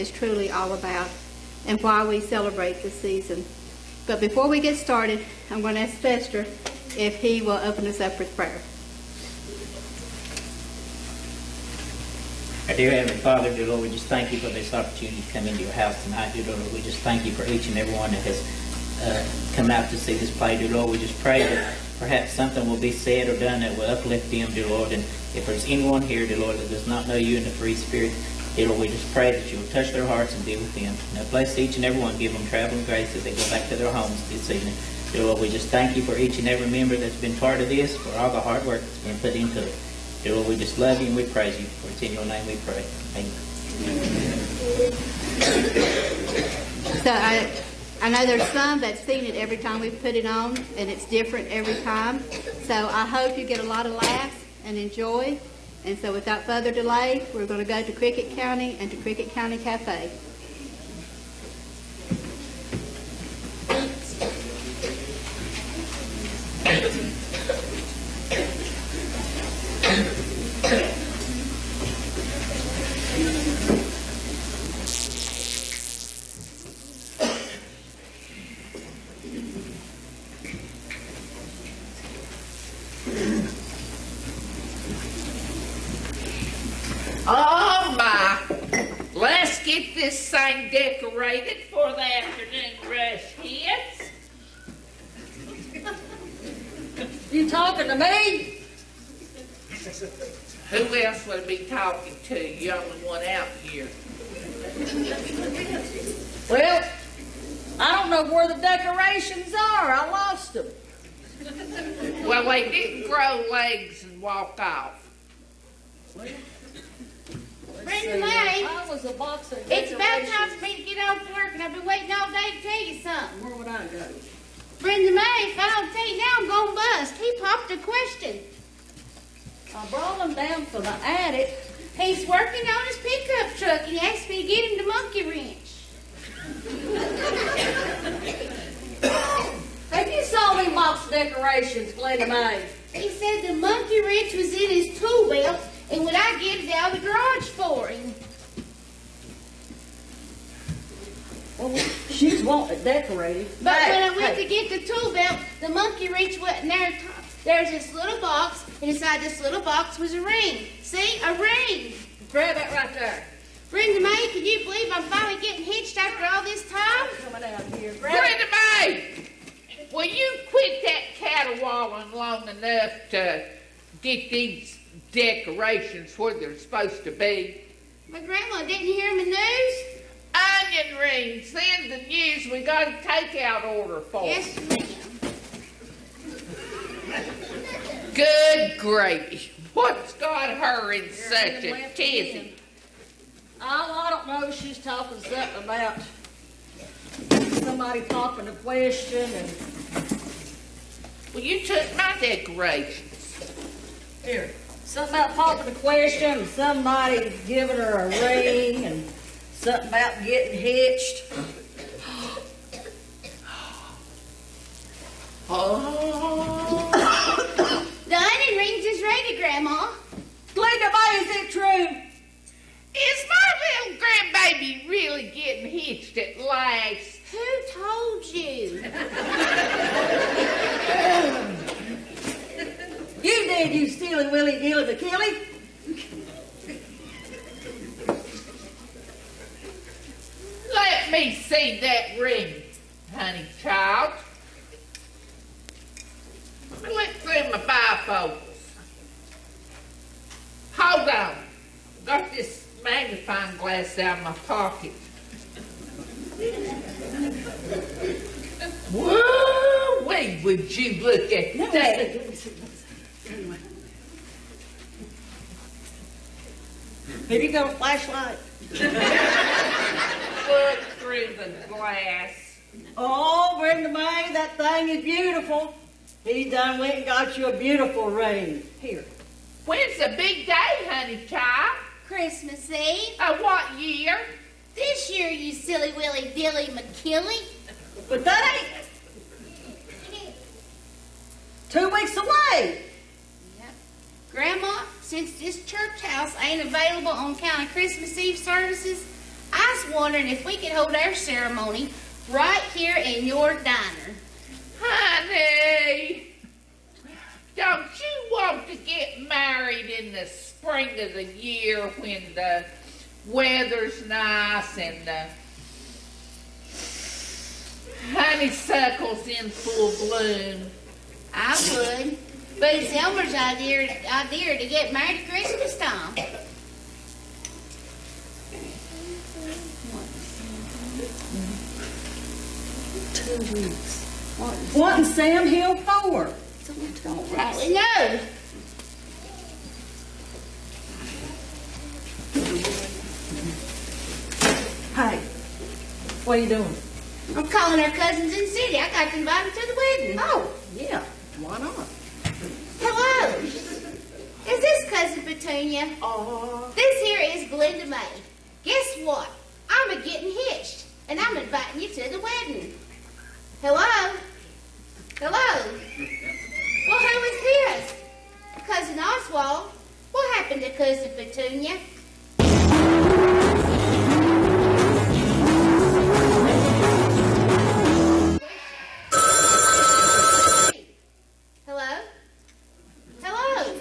is truly all about and why we celebrate this season. But before we get started, I'm going to ask Fester if he will open us up with prayer. Our dear Heavenly Father, dear Lord, we just thank you for this opportunity to come into your house tonight, dear Lord. We just thank you for each and every one that has come out to see this play, dear Lord. We just pray that perhaps something will be said or done that will uplift them, dear Lord. And if there's anyone here, dear Lord, that does not know you in the free spirit, dear Lord, we just pray that you will touch their hearts and be with them. Now bless each and every one, give them traveling grace as they go back to their homes this evening. Dear Lord, we just thank you for each and every member that's been part of this, for all the hard work that's been put into it. Dear Lord, we just love you and we praise you. For it's in your name we pray. Amen. So I know there's some that's seen it every time we put it on, and it's different every time. So I hope you get a lot of laughs and enjoy. And so without further delay, we're going to go to Cricket County and to Cricket County Cafe. Oh my! Let's get this thing decorated before the afternoon rush hits. You talking to me? Who else would I be talking to? You're the only one out here. Well, I don't know where the decorations are. I lost them. Well, they didn't grow legs and walk off. Brenda May, I was a box of it's about decorations. time for me to get off work, and I've been waiting all day to tell you something. Where would I go? Brenda May, if I don't tell you now, I'm going to bust. He popped a question. I brought them down from the attic. He's working on his pickup truck, and he asked me to get him the monkey wrench. Have you saw them box decorations, Glenda May? He said the monkey wrench was in his tool belt, and would I get it out of the garage for him? Well, she's wanting it decorated. But Hey, when I went hey. to get the tool belt, the monkey wrench wasn't there. There's this little box, and inside this little box was a ring. See? A ring. Grab it right there. Brenda May, can you believe I'm finally getting hitched after all this time? Coming out here. Grab it. Brenda May! Will you quit that caterwauling long enough to get these decorations where they're supposed to be? My grandma didn't hear my news? Onion rings, send the news we got a takeout order for. Yes, ma'am. Good gravy. What's got her in such a left tizzy? again. Oh, I don't know. She's talking something about somebody popping a question and Well, you took my decorations. here. Something about popping a question and somebody giving her a ring and something about getting hitched. Oh. The onion rings is ready, Grandma. Glenda May, is it true? Is my little grandbaby really getting hitched at last? Who told you? You did, you stealing Willie Gilley McKilly. Let me see that ring, honey child. Let me look through my bifocals. Hold on. Got this magnifying glass out of my pocket. Whoa-wee, would you look at that? Have you got a flashlight? Look through the glass. Oh, Brenda May, that thing is beautiful. He done went and got you a beautiful ring. Here. When's the big day, honey child? Christmas Eve. What year? This year, you silly willy dilly McKilly. But that ain't 2 weeks away. Yep. Grandma, since this church house ain't available on account of Christmas Eve services, I was wondering if we could hold our ceremony right here in your diner. Honey, don't you want to get married in the spring of the year when the weather's nice and the honeysuckle's in full bloom? I would, but it's Elmer's idea to get married at Christmas time. What in Sam Hill for? Don't rightly know. Hey, what are you doing? I'm calling our cousins in the city. I got to invite them to the wedding. Oh, yeah, why not? Hello. Is this Cousin Petunia? This here is Glenda May. Guess what? I'm a-getting hitched, and I'm inviting you to the wedding. Hello? Hello? Well, who is this? Cousin Oswald. What happened to Cousin Petunia? Hello? Hello?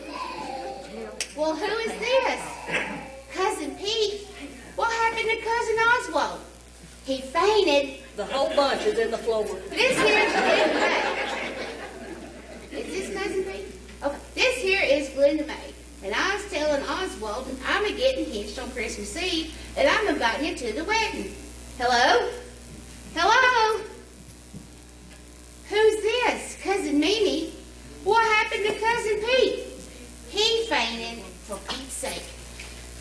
Well, who is this? Cousin Pete. What happened to Cousin Oswald? He fainted. The whole bunch is in the floor. This here is Glenda May. Is this Cousin Pete? Okay. This here is Glenda May. And I was telling Oswald I'm a-getting hitched on Christmas Eve, and I'm inviting you to the wedding. Hello? Hello? Who's this? Cousin Mimi? What happened to Cousin Pete? He fainted, for Pete's sake.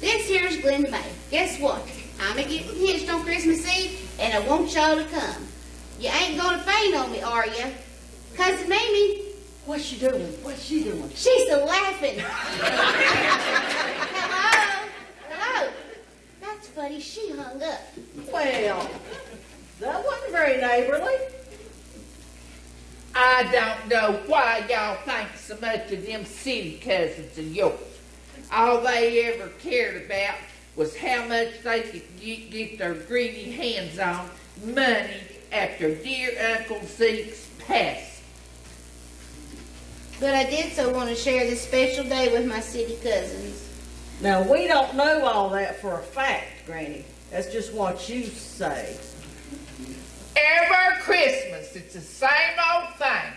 This here's Glenda May. Guess what? I'm a-getting hitched on Christmas Eve, and I want y'all to come. You ain't gonna faint on me, are you? Cousin Mimi? What's she doing? What's she doing? She's a laughing. Hello? Hello? That's funny. She hung up. Well, that wasn't very neighborly. I don't know why y'all think so much of them city cousins of yours. All they ever cared about was how much they could get their greedy hands on money after dear Uncle Zeke's passing. But I did so want to share this special day with my city cousins. Now, we don't know all that for a fact, Granny. That's just what you say. Every Christmas, it's the same old thing.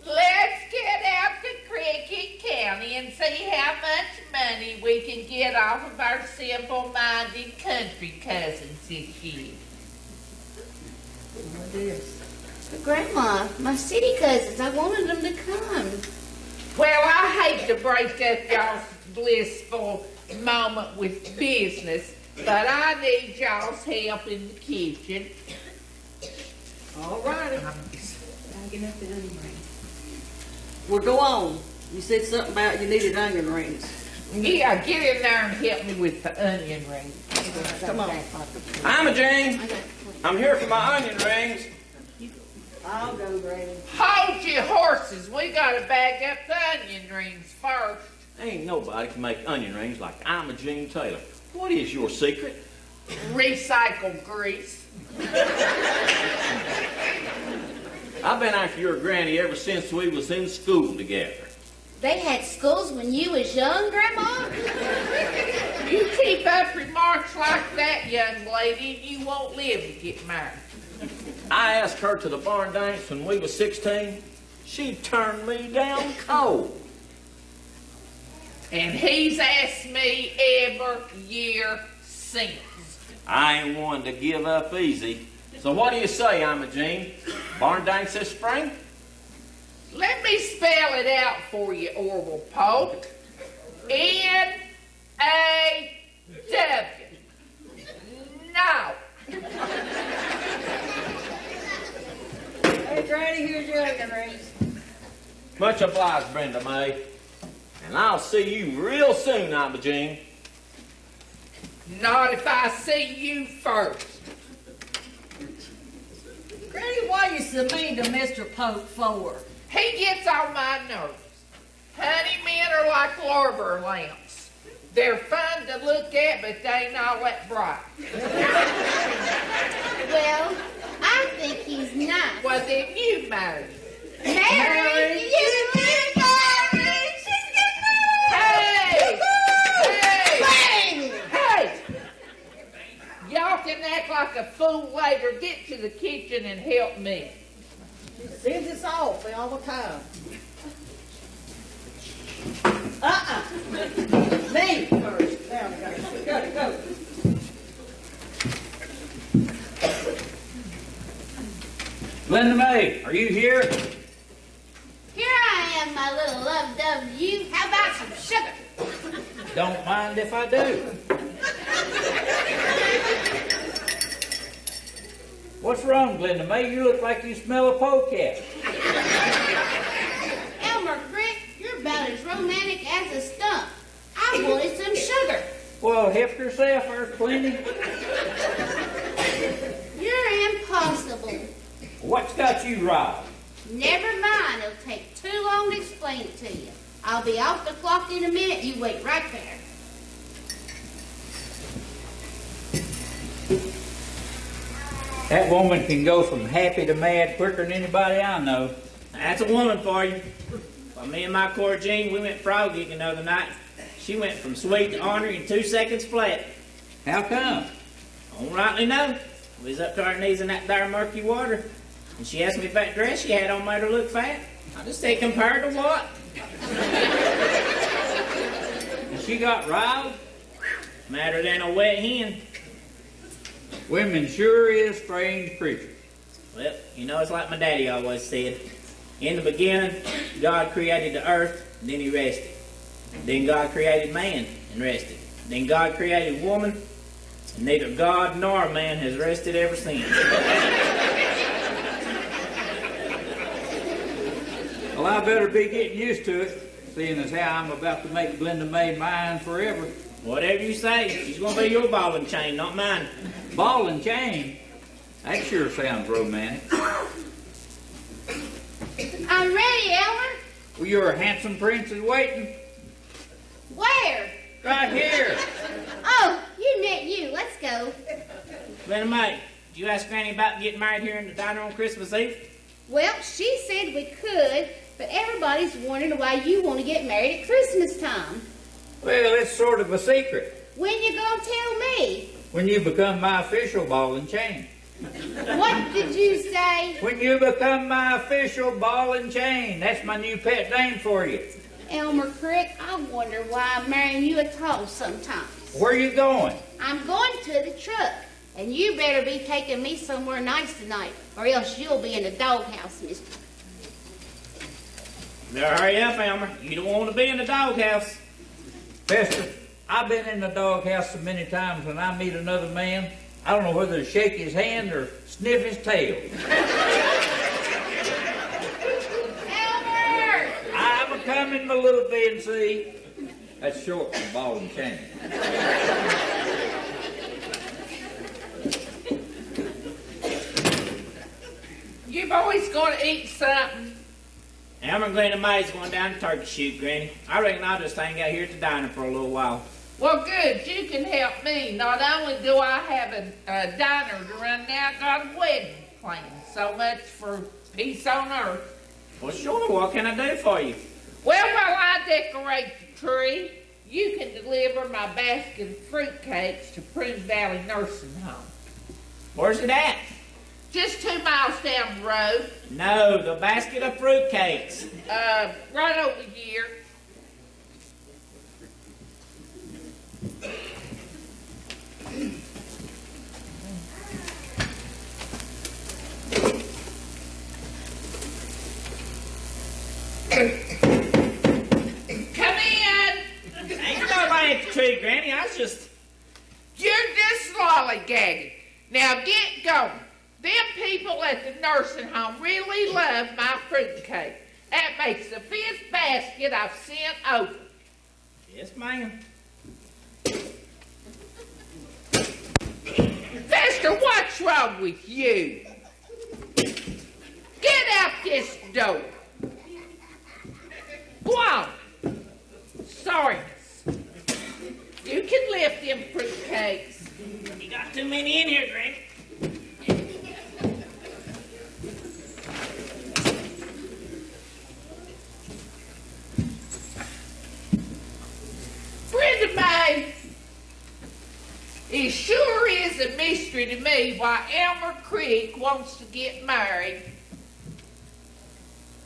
Let's get out to Cricket County and see how much money we can get off of our simple-minded country cousins this year. What is? But Grandma, my city cousins, I wanted them to come. Well, I hate to break up y'all's blissful moment with business, but I need y'all's help in the kitchen. All righty. Well, go on. You said something about you needed onion rings. Yeah, get in there and help me with the onion rings. Come on. I'm Jane. I'm here for my onion rings. I'll go, Granny. Hold your horses. We gotta bag up the onion rings first. Ain't nobody can make onion rings like I'm a Gene Taylor. What is your secret? Recycled grease. I've been after your granny ever since we was in school together. They had schools when you was young, Grandma? You keep up remarks like that, young lady, and you won't live to get married. I asked her to the barn dance when we was 16. She turned me down cold. And he's asked me every year since. I ain't one to give up easy. So what do you say, I'm a Gene? Barn dance this spring? Let me spell it out for you, Orville Polk. N-A-W. No. Hey, Granny, here's your onion rings. Much obliged, Brenda May. And I'll see you real soon, I'm a Gene. Not if I see you first. Granny, why you so mean to Mr. Pope for? He gets on my nerves. Honey men are like larvar lamps. They're fun to look at, but they ain't all that bright. Well, I think he's nice. Well, then you marry. Mary, you dear Mary, she's Hey! Hey! getting married. Hey! Y'all can act like a fool later. Get to the kitchen and help me. She sends us off all the time. Me first. Now, go. Linda Mae, are you here? Here I am, my little love-dove you. How about some sugar? Don't mind if I do. What's wrong, Linda Mae? You look like you smell a polecat. Elmer Crick, you're about as romantic as a stump. I wanted some sugar. Well, help yourself, there's plenty. You're impossible. What's got you riled? Never mind, it'll take too long to explain it to you. I'll be off the clock in a minute. You wait right there. That woman can go from happy to mad quicker than anybody I know. That's a woman for you. Well, me and my Cora Jean, we went frog gigging the other night. She went from sweet to ornery in 2 seconds flat. How come? I don't rightly know. We was up to our knees in that there murky water. And she asked me if that dress she had on made her look fat. I just said, compared to what? And she got riled? Madder than a wet hen. Women sure is strange creatures. Well, you know, it's like my daddy always said. In the beginning, God created the earth, and then he rested. Then God created man and rested. Then God created woman, and neither God nor man has rested ever since. Well, I better be getting used to it, seeing as how I'm about to make Glenda Mae mine forever. Whatever you say, she's going to be your ball and chain, not mine. Ball and chain? That sure sounds romantic. I'm ready, Elmer. Well, your handsome prince is waiting. Where? Right here. Oh, you meant you. Let's go. Glenda Mae, did you ask Granny about getting married here in the diner on Christmas Eve? Well, she said we could, but everybody's wondering why you want to get married at Christmas time. Well, it's sort of a secret. When you gonna tell me? When you become my official ball and chain. What did you say? When you become my official ball and chain. That's my new pet name for you. Elmer Crick, I wonder why I'm marrying you at all sometimes. Where you going? I'm going to the truck, and you better be taking me somewhere nice tonight, or else you'll be in the doghouse, mister. Better hurry up, Elmer. You don't want to be in the doghouse. Fester, I've been in the doghouse so many times when I meet another man, I don't know whether to shake his hand or sniff his tail. Elmer! I'm a-coming, my little BNC. That's short for ball and chain. You boys gonna eat something? Elmer and Glenda Mae's going down to turkey shoot, Granny. I reckon I'll just hang out here at the diner for a little while. Well, good. You can help me. Not only do I have a diner to run now, I got a wedding planned. So much for peace on earth. Well, sure. What can I do for you? Well, while I decorate the tree, you can deliver my basket of fruitcakes to Prune Valley Nursing Home. Where's it at? Just 2 miles down the road. No, the basket of fruitcakes. Right over here. Come in. Ain't nobody at the tree, Granny. I was just... You're just lollygagging. Now get going. Them people at the nursing home really love my fruitcake. That makes the 5th basket I've sent over. Yes, ma'am. Fester, what's wrong with you? Get out this door. Go on. Sorry. You can lift them fruitcakes. You got too many in here, Granny. Brenda Mae, it sure is a mystery to me why Elmer Creek wants to get married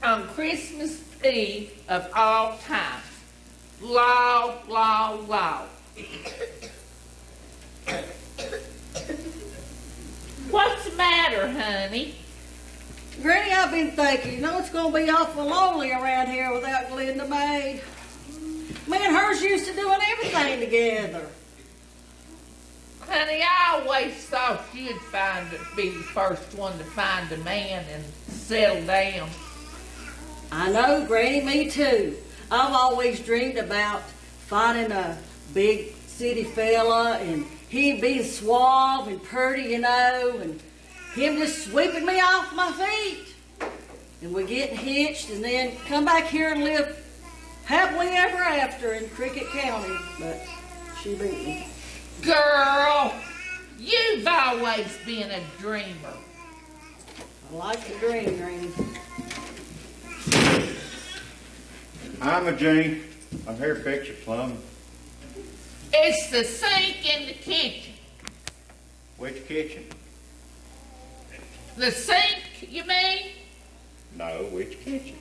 on Christmas Eve of all time. Law. What's the matter, honey? Granny, I've been thinking, you know it's going to be awful lonely around here without Glenda Mae. Me and hers used to doing everything together. Honey, I always thought you'd be the first one to find a man and settle down. I know, Granny, me too. I've always dreamed about finding a big city fella and him being suave and pretty, you know, and him just sweeping me off my feet. And we getting hitched and then come back here and live happily ever after in Cricket County. But she beat me. Girl, you've always been a dreamer. I like to dream, Granny. I'm a Gene. I'm here to fix your plumbing. It's the sink in the kitchen. Which kitchen? The sink, you mean? No, which kitchen?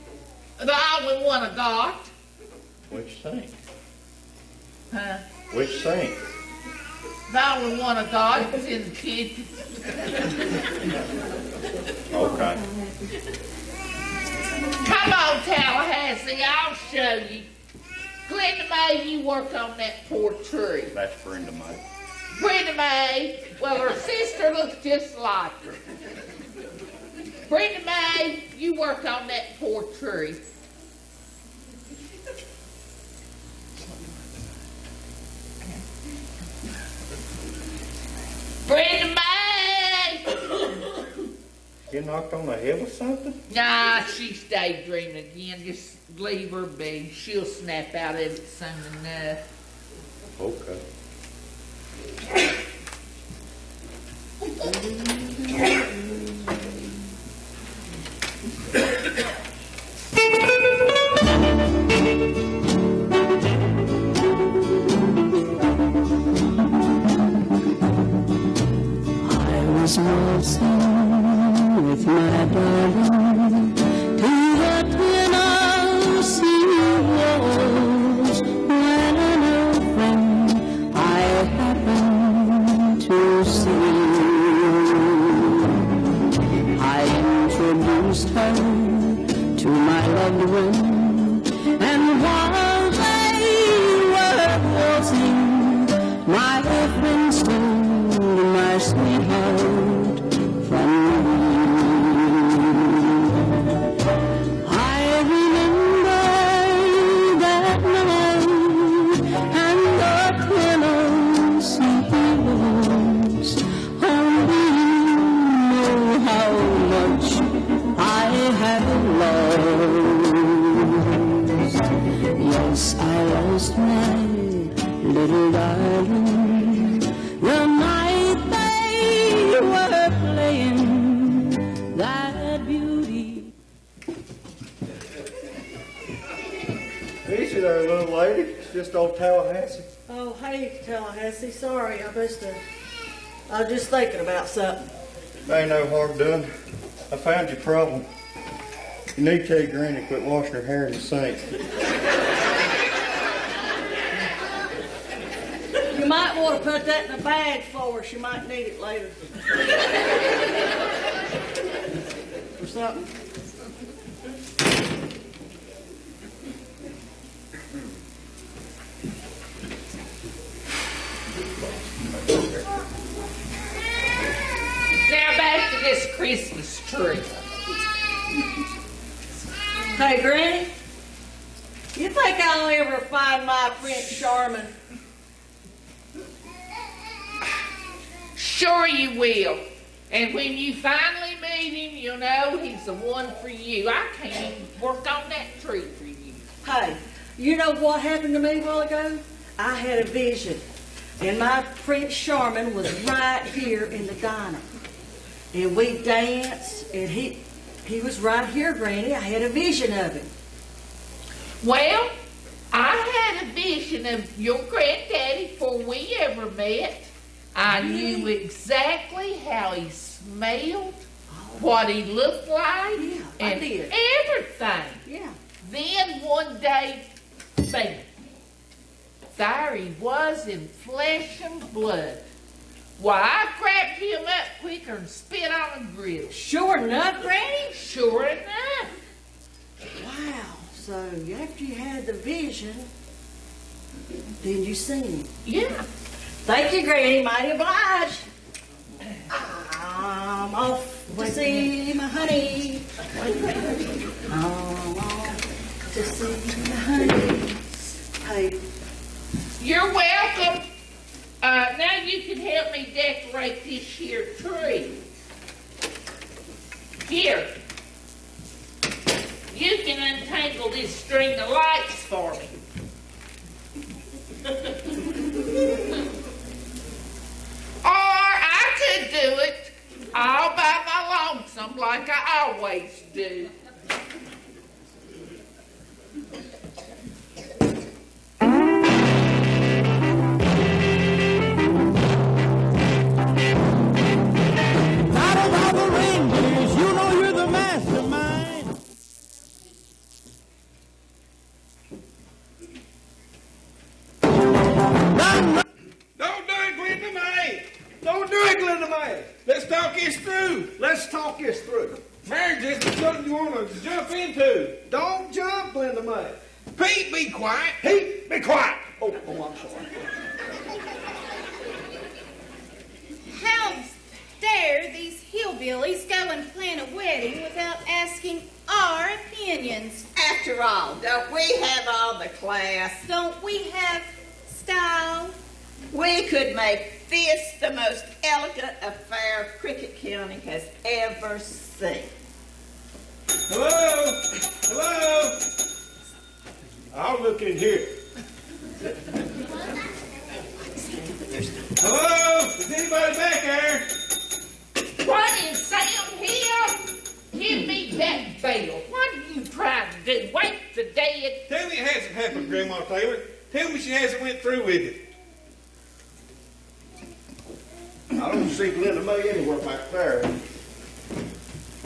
The only one I got. Which sink? Huh? Which sink? The only one I got is in the kitchen. Okay. Come on, Tallahassee, I'll show you. Glenda Mae, you work on that poor tree. That's Brenda Mae. Brenda Mae, well, her sister looks just like her. Brenda Mae, you work on that poor tree. Brenda Mae! You knocked on the head with something? Nah, she's daydreaming again. Just leave her be. She'll snap out of it soon enough. Okay. I was waltzing with my darling to the Tennessee walls when an old friend I happened to see. I introduced her to my loved one, and while they were waltzing, my friend stole my sweetheart from me. I remember that night and the Tennessee waltz. Only you know how much I have lost. Yes, I lost my little darling the night they were playing that beauty. Easy there, little lady. It's just old Tallahassee. Oh, hey, Tallahassee. Sorry, I was just thinking about something. Ain't no harm done. I found your problem. You need to tell your granny to quit washing her hair in the sink. You might want to put that in a bag for her. She might need it later. Or something. Now back to this Christmas tree. Hey, Granny. You think I'll ever find my Prince Charming? Sure you will. And when you finally meet him, you'll know he's the one for you. I can't even work on that tree for you. Hey, you know what happened to me a while ago? I had a vision, and my Prince Charming was right here in the diner. And we danced, and he was right here, Granny. I had a vision of him. Well, I had a vision of your granddaddy before we ever met. I knew exactly how he smelled, what he looked like, Yeah, I and did. everything. Yeah. Then one day, bam, there he was in flesh and blood. Why, I grabbed him up quicker and spit on a griddle. Sure enough, Granny? Sure enough. Wow. So after you had the vision, then you seen him. Yeah. Thank you, Granny. Mighty obliged. I'm off to see my honey. I'm off to see my honey. Hey, You're welcome. Now you can help me decorate this here tree. Here. You can untangle this string of lights for me. Or I could do it all by my lonesome like I always do. Out of all the reindeers, you know you're the mastermind. Don't do it, Glenda May. Don't do it, Glenda May. Let's talk this through. Let's talk this through. Marriage isn't something you want to jump into. Don't jump, Glenda May. Pete, be quiet. Pete, be quiet. Oh, I'm sorry. How dare these hillbillies go and plan a wedding without asking our opinions? After all, don't we have all the class? Don't we have style? We could make this the most elegant affair Cricket County has ever seen. Hello? Hello? I'll look in here. Hello? Is anybody back there? What is Sam here? Give me that bell. What are you trying to do? Wake the dead? Tell me it hasn't happened, Grandma Taylor. Tell me she hasn't went through with it. I don't see Glenda May anywhere back there.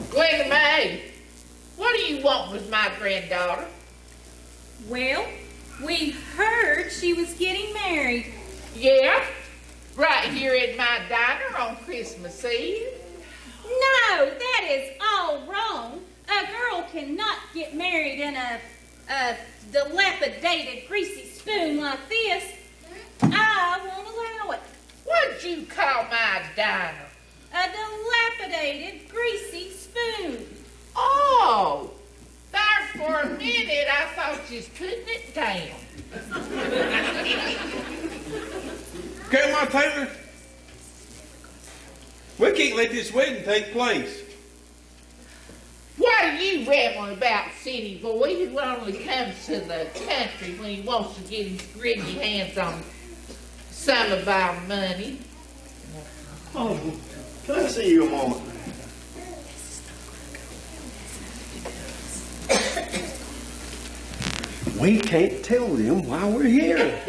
Glenda May, what do you want with my granddaughter? Well, we heard she was getting married. Yeah, right here in my diner on Christmas Eve. No, that is all wrong. A girl cannot get married in a dilapidated, greasy spoon like this. I won't allow it. What'd you call my diner? A dilapidated, greasy spoon. Oh, there for a minute I thought you was putting it down. Grandma Taylor, we can't let this wedding take place. What are you rambling about, city boy, who only comes to the country when he wants to get his gritty hands on some of our money? Oh, can I see you a moment? We can't tell them why we're here.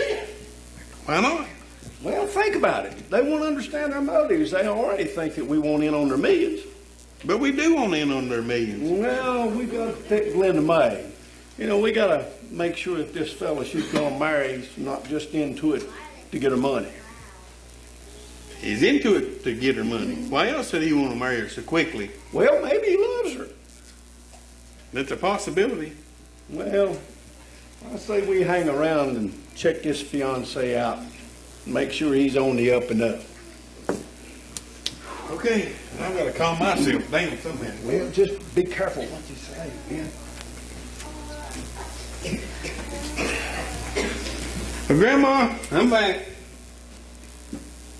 Why not? Well, think about it. They won't understand our motives. They already think that we want in on their millions. But we do want in on their millions. Well, we got to protect Glenda May. You know, we got to make sure that this fella she's going to marry is not just into it to get her money. He's into it to get her money. Why else would he want to marry her so quickly? Well, maybe he loves her. That's a possibility. Well, I say we hang around and check this fiancé out. Make sure he's on the up and up. Okay, I've got to calm myself down somehow. Well, just be careful what you say, yeah? Grandma, I'm back.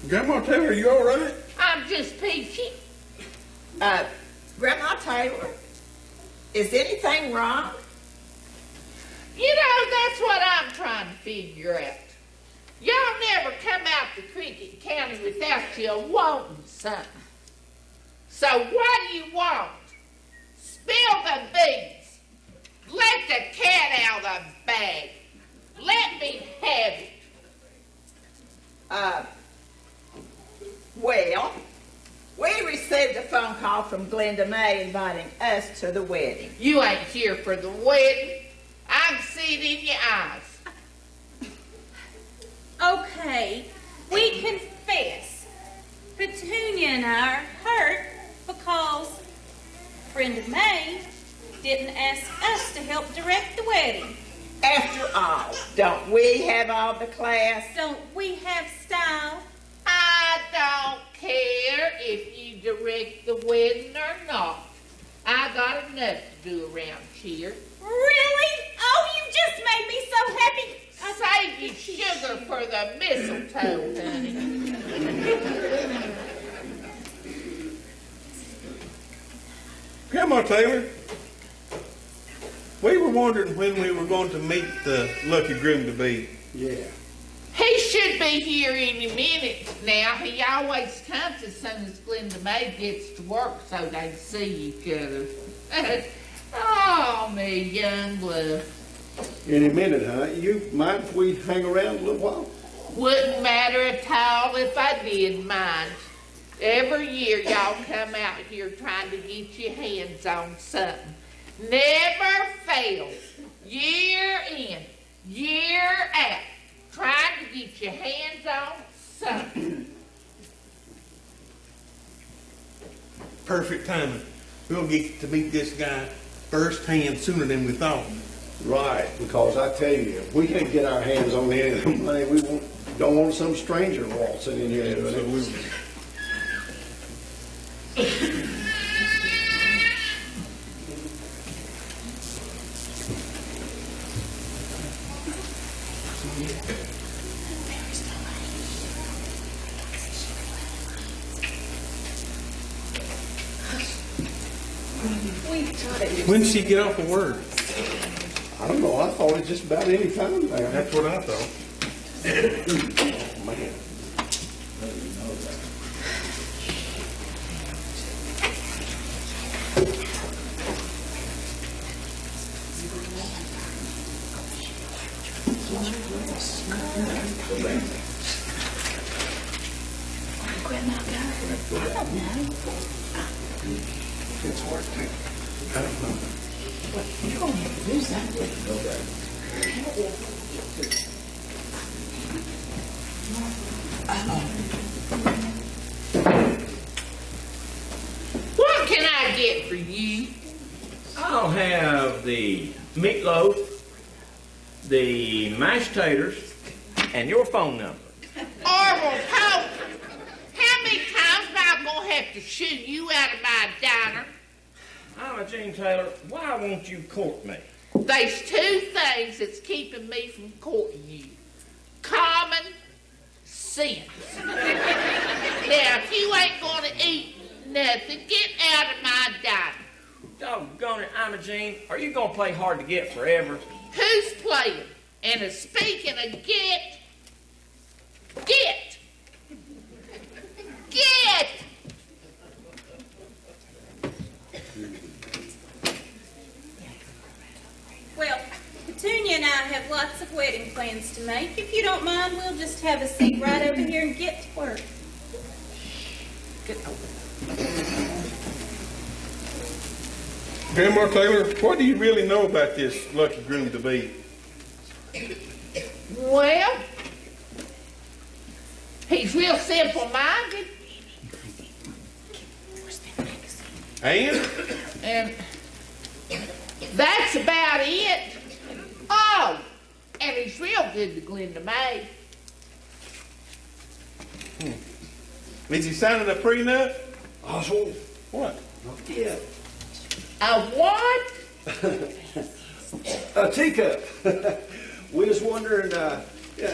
Grandma Taylor, you all right? I'm just peachy. Grandma Taylor, is anything wrong? You know, that's what I'm trying to figure out. Y'all never come out to Cricket County without you wanting something. So what do you want? Spill the beans. Let the cat out of the bag. Let me have it. Well, we received a phone call from Glenda May inviting us to the wedding. You ain't here for the wedding. I can see it in your eyes. Okay, we confess. Petunia and I are hurt because Brenda May didn't ask us to help direct the wedding. After all, don't we have all the class? Don't we have style? I don't care if you direct the wedding or not. I got enough to do around here. Really? Oh, you just made me so happy. Save your sugar for the mistletoe, honey. Grandma Taylor, we were wondering when we were going to meet the lucky groom-to-be. Yeah. He should be here any minute now. He always comes as soon as Glenda May gets to work so they see each other. Oh, me young love. Any minute, huh? You mind if we hang around a little while? Wouldn't matter at all if I did mind. Every year y'all come out here trying to get your hands on something. Never fails. Year in, year out. Trying to get your hands on something. Perfect timing. We'll get to meet this guy firsthand sooner than we thought. Right, because I tell you, if we can't get our hands on any of the money, we don't want some stranger waltzing in here. Absolutely. When did she get off of work? I don't know, I thought it just about any time now. That's what I thought. Oh, man. It's hard to. I don't know. You're going to have to do something. What can I get for you? I'll have the meatloaf, the mashed taters, and your phone number. Orville Pope, how many times am I going to have to shoo you out of my diner? I'm a Gene Taylor. Why won't you court me? There's two things that's keeping me from courting you. Common sense. Now, if you ain't going to eat nothing, get out of my diner. Doggone it, I'm a Gene. Are you going to play hard to get forever? Who's playing? And speaking of get. Well, Petunia and I have lots of wedding plans to make. If you don't mind, we'll just have a seat right over here and get to work. Grandma Taylor, what do you really know about this lucky groom-to-be? Well, he's real simple-minded. And that's about it. Oh, and he's real good to Glenda May. Is he signing a prenup? Oswald, What? not yet. A what? A teacup. We was wondering, yeah,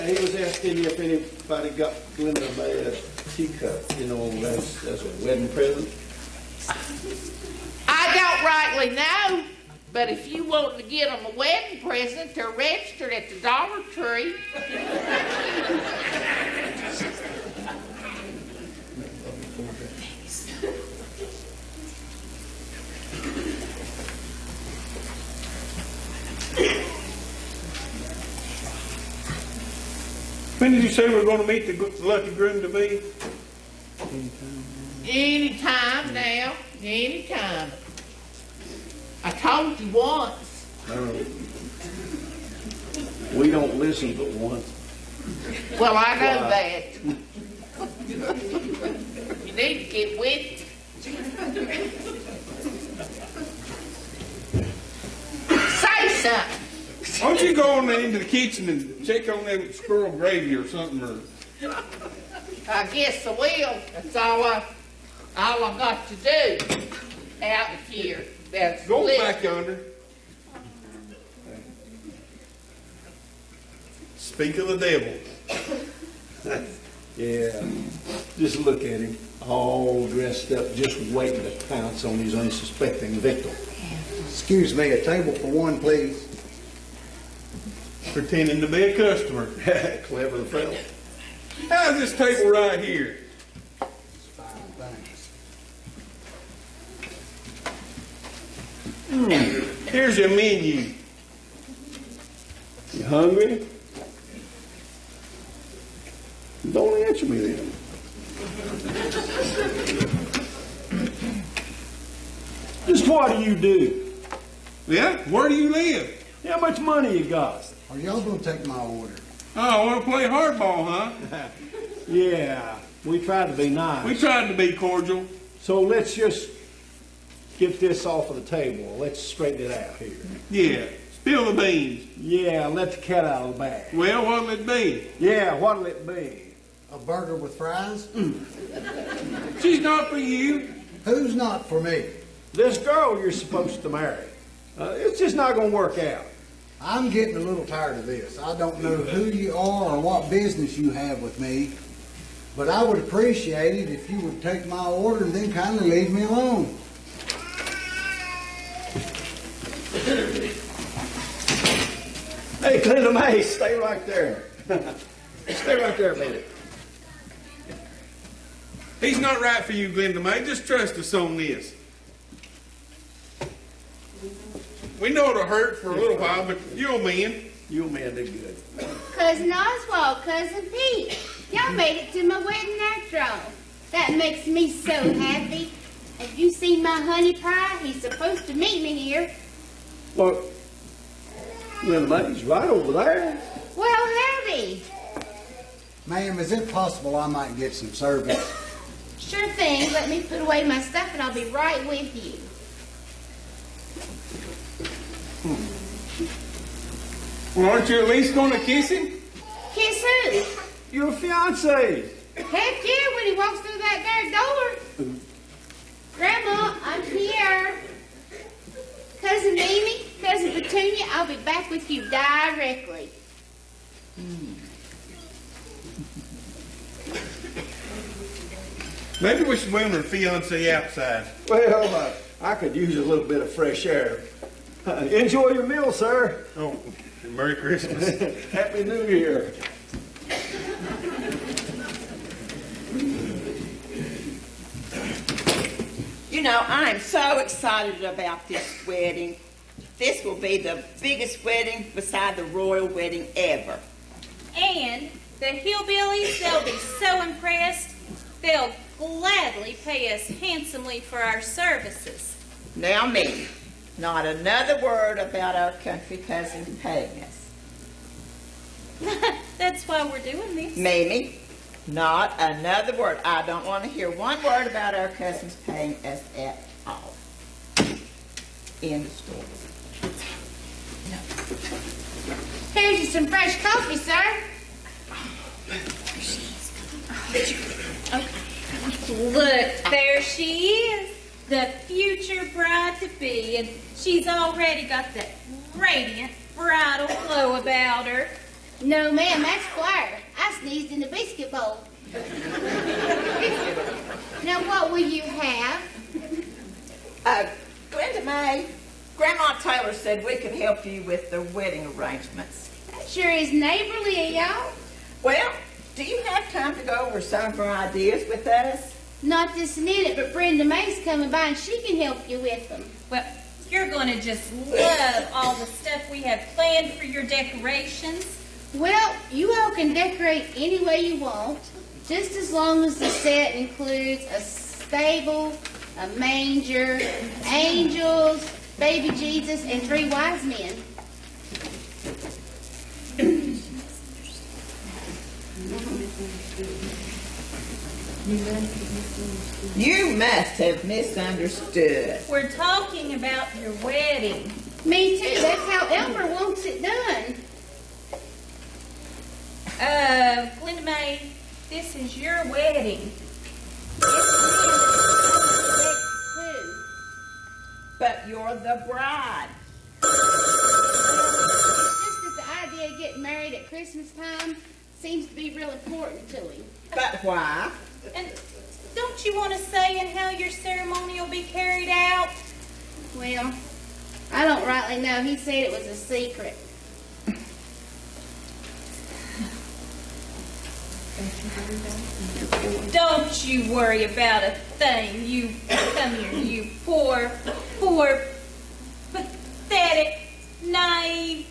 he was asking if anybody got Glenda May a teacup, you know, as a wedding present. I don't rightly know. But if you want to get them a wedding present, they're registered at the Dollar Tree. When did you say we were gonna meet the lucky groom to be? Anytime now, anytime. I told you once. We don't listen but once. Well, I know that. You need to get with it. Say something. Why don't you go on into the kitchen and check on them squirrel gravy or something? Or... I guess I will. That's all I got to do out here. That's Go listen. back yonder. Speak of the devil. Yeah, just look at him, all dressed up, just waiting to pounce on his unsuspecting victim. Excuse me, a table for one, please. Pretending to be a customer. Clever fellow. How's this table right here? Here's your menu. You hungry? Don't answer me then. Just what do you do? Yeah? Where do you live? How much money you got? Are y'all gonna take my order? Oh, want to play hardball, huh? Yeah, we tried to be nice. We tried to be cordial. So let's just get this off of the table. Let's straighten it out here. Yeah. Spill the beans. Yeah, let the cat out of the bag. Well, what'll it be? Yeah, what'll it be? A burger with fries? She's not for you. Who's not for me? This girl you're supposed to marry. It's just not going to work out. I'm getting a little tired of this. I don't know who you are or what business you have with me, but I would appreciate it if you would take my order and then kindly leave me alone. Hey, Glenda May, stay right there. Stay right there a minute. He's not right for you, Glenda May. Just trust us on this. We know it'll hurt for a little while, but you'll mend. You'll mend it good. Cousin Oswald, Cousin Pete, y'all made it to my wedding after all. That makes me so happy. Have you seen my honey pie? He's supposed to meet me here. Well, Glenda May's right over there. Well, howdy. Ma'am, is it possible I might get some service? Sure thing. Let me put away my stuff and I'll be right with you. Well, aren't you at least going to kiss him? Kiss who? Your fiancé. Heck yeah, when he walks through that there door. Grandma, I'm here. Cousin Mimi, Cousin Petunia, I'll be back with you directly. Maybe we should win her fiancé outside. Well, I could use a little bit of fresh air. Enjoy your meal, sir. Oh, Merry Christmas. Happy New Year. You know, I'm so excited about this wedding. This will be the biggest wedding beside the royal wedding ever. And the hillbillies, they'll be so impressed, they'll gladly pay us handsomely for our services. Now, me, not another word about our country cousin paying us. That's why we're doing this. Mimi, not another word. I don't want to hear one word about our cousins paying us at all. End of story. Here's you some fresh coffee, sir. Look, there she is, the future bride-to-be, and she's already got that radiant bridal glow about her. No, ma'am, that's Squire. I sneezed in the biscuit bowl. Now, what will you have? Glenda May, grab Grandma Taylor said we could help you with the wedding arrangements. That sure is neighborly of y'all. Well, do you have time to go over some of our ideas with us? Not this minute, but Brenda May's coming by and she can help you with them. Well, you're going to just love all the stuff we have planned for your decorations. Well, you all can decorate any way you want, just as long as the set includes a stable, a manger, angels, baby Jesus, and 3 wise men. You must have misunderstood. We're talking about your wedding. Me too. That's how Elmer wants it done. Glenda May, this is your wedding. But you're the bride. It's just that the idea of getting married at Christmas time seems to be real important to him. But why? And don't you want to say in how your ceremony will be carried out? Well, I don't rightly know. He said it was a secret. Don't you worry about a thing. You come here, you poor, pathetic, naive,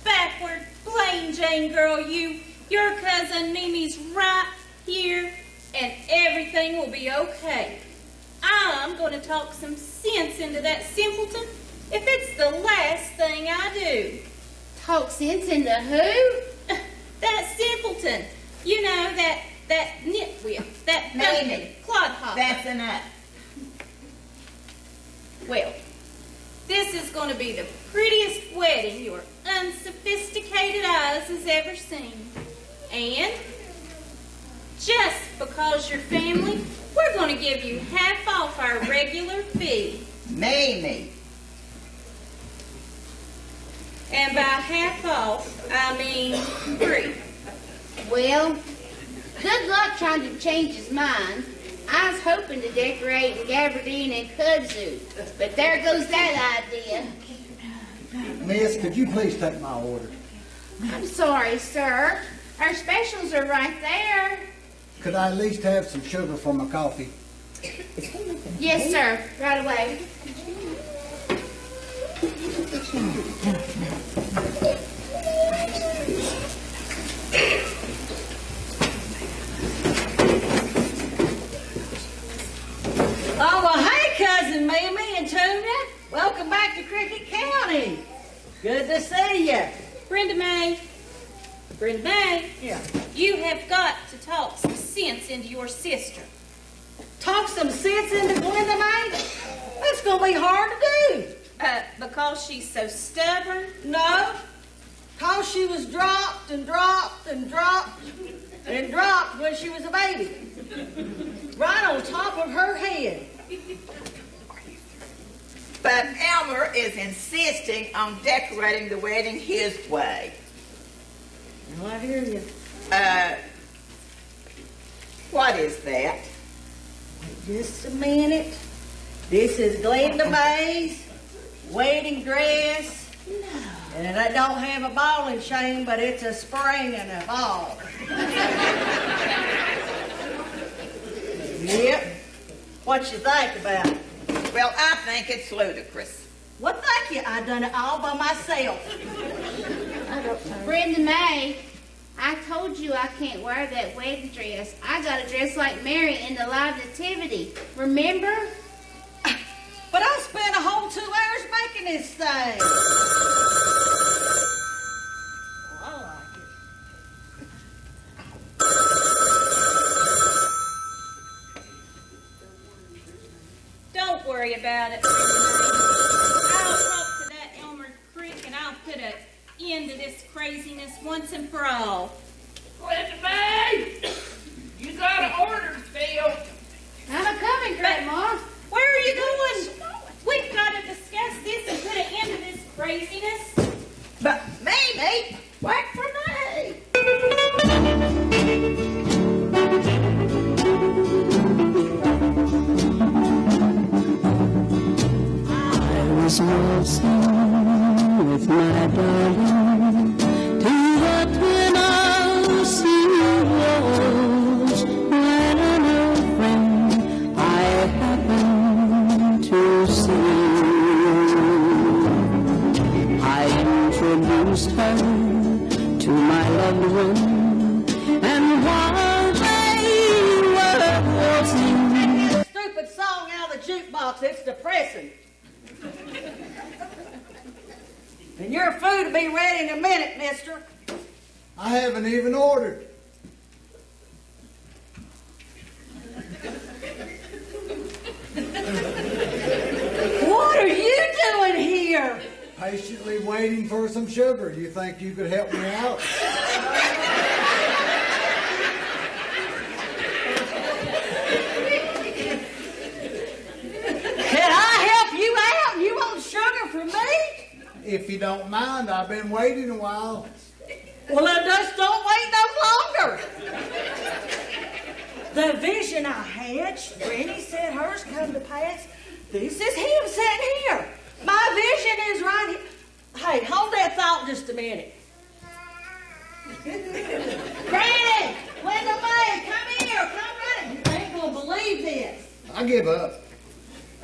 backward, plain Jane girl. Your cousin Mimi's right here, and everything will be okay. I'm going to talk some sense into that simpleton if it's the last thing I do. Talk sense into who? That simpleton. You know, that nitwit, that Mamie, clodhopper. that's enough. Well, this is going to be the prettiest wedding your unsophisticated eyes has ever seen. And just because you're family, we're going to give you half off our regular fee. Mamie. And by half off, I mean free. Well, good luck trying to change his mind. I was hoping to decorate in gabardine and kudzu, but there goes that idea. Miss, could you please take my order? I'm sorry, sir. Our specials are right there. Could I at least have some sugar for my coffee? Yes, sir. Right away. Oh, well, hey, Cousin Mimi and Tuna. Welcome back to Cricket County. Good to see you. Brenda May, Yeah. you have got to talk some sense into your sister. Talk some sense into Glenda May? That's going to be hard to do. Because she's so stubborn? No, because she was dropped and dropped and dropped and dropped when she was a baby. Right on top of her head. But Elmer is insisting on decorating the wedding his way. Well, I hear you. What is that? Just a minute. This is Glenda May's wedding dress. And I don't have a ball and chain, but it's a spring and a ball. Yep. What you think about it? Well, I think it's ludicrous. Well, thank you. I done it all by myself. Brenda May, I told you I can't wear that wedding dress. I got a dress like Mary in the Live Nativity. Remember? But I spent a whole 2 hours making this thing. Well, I like it. Don't worry about it, Brenda May. I'll talk to that Elmer Creek and I'll put an end to this craziness once and for all. Glenda May, you got an order filled. I'm a-coming, Grandma. Where are you going? We've got to discuss this and put an end to this craziness. But Mamie, wait for me. Christmas with my darling to the twin Oceans when an old friend I happened to see. I introduced her to my loved one, and while they were waltzing, This stupid song out of the jukebox, it's depressing. And your food will be ready in a minute, mister. I haven't even ordered. What are you doing here? Patiently waiting for some sugar. You think you could help me out? Can I help you out? You want sugar from me? If you don't mind, I've been waiting a while. Well, then just don't wait no longer. The vision I had, Granny said hers come to pass. This is him sitting here. My vision is right here. Hey, hold that thought just a minute. Granny, Linda May, come here, come running. You ain't gonna believe this. I give up.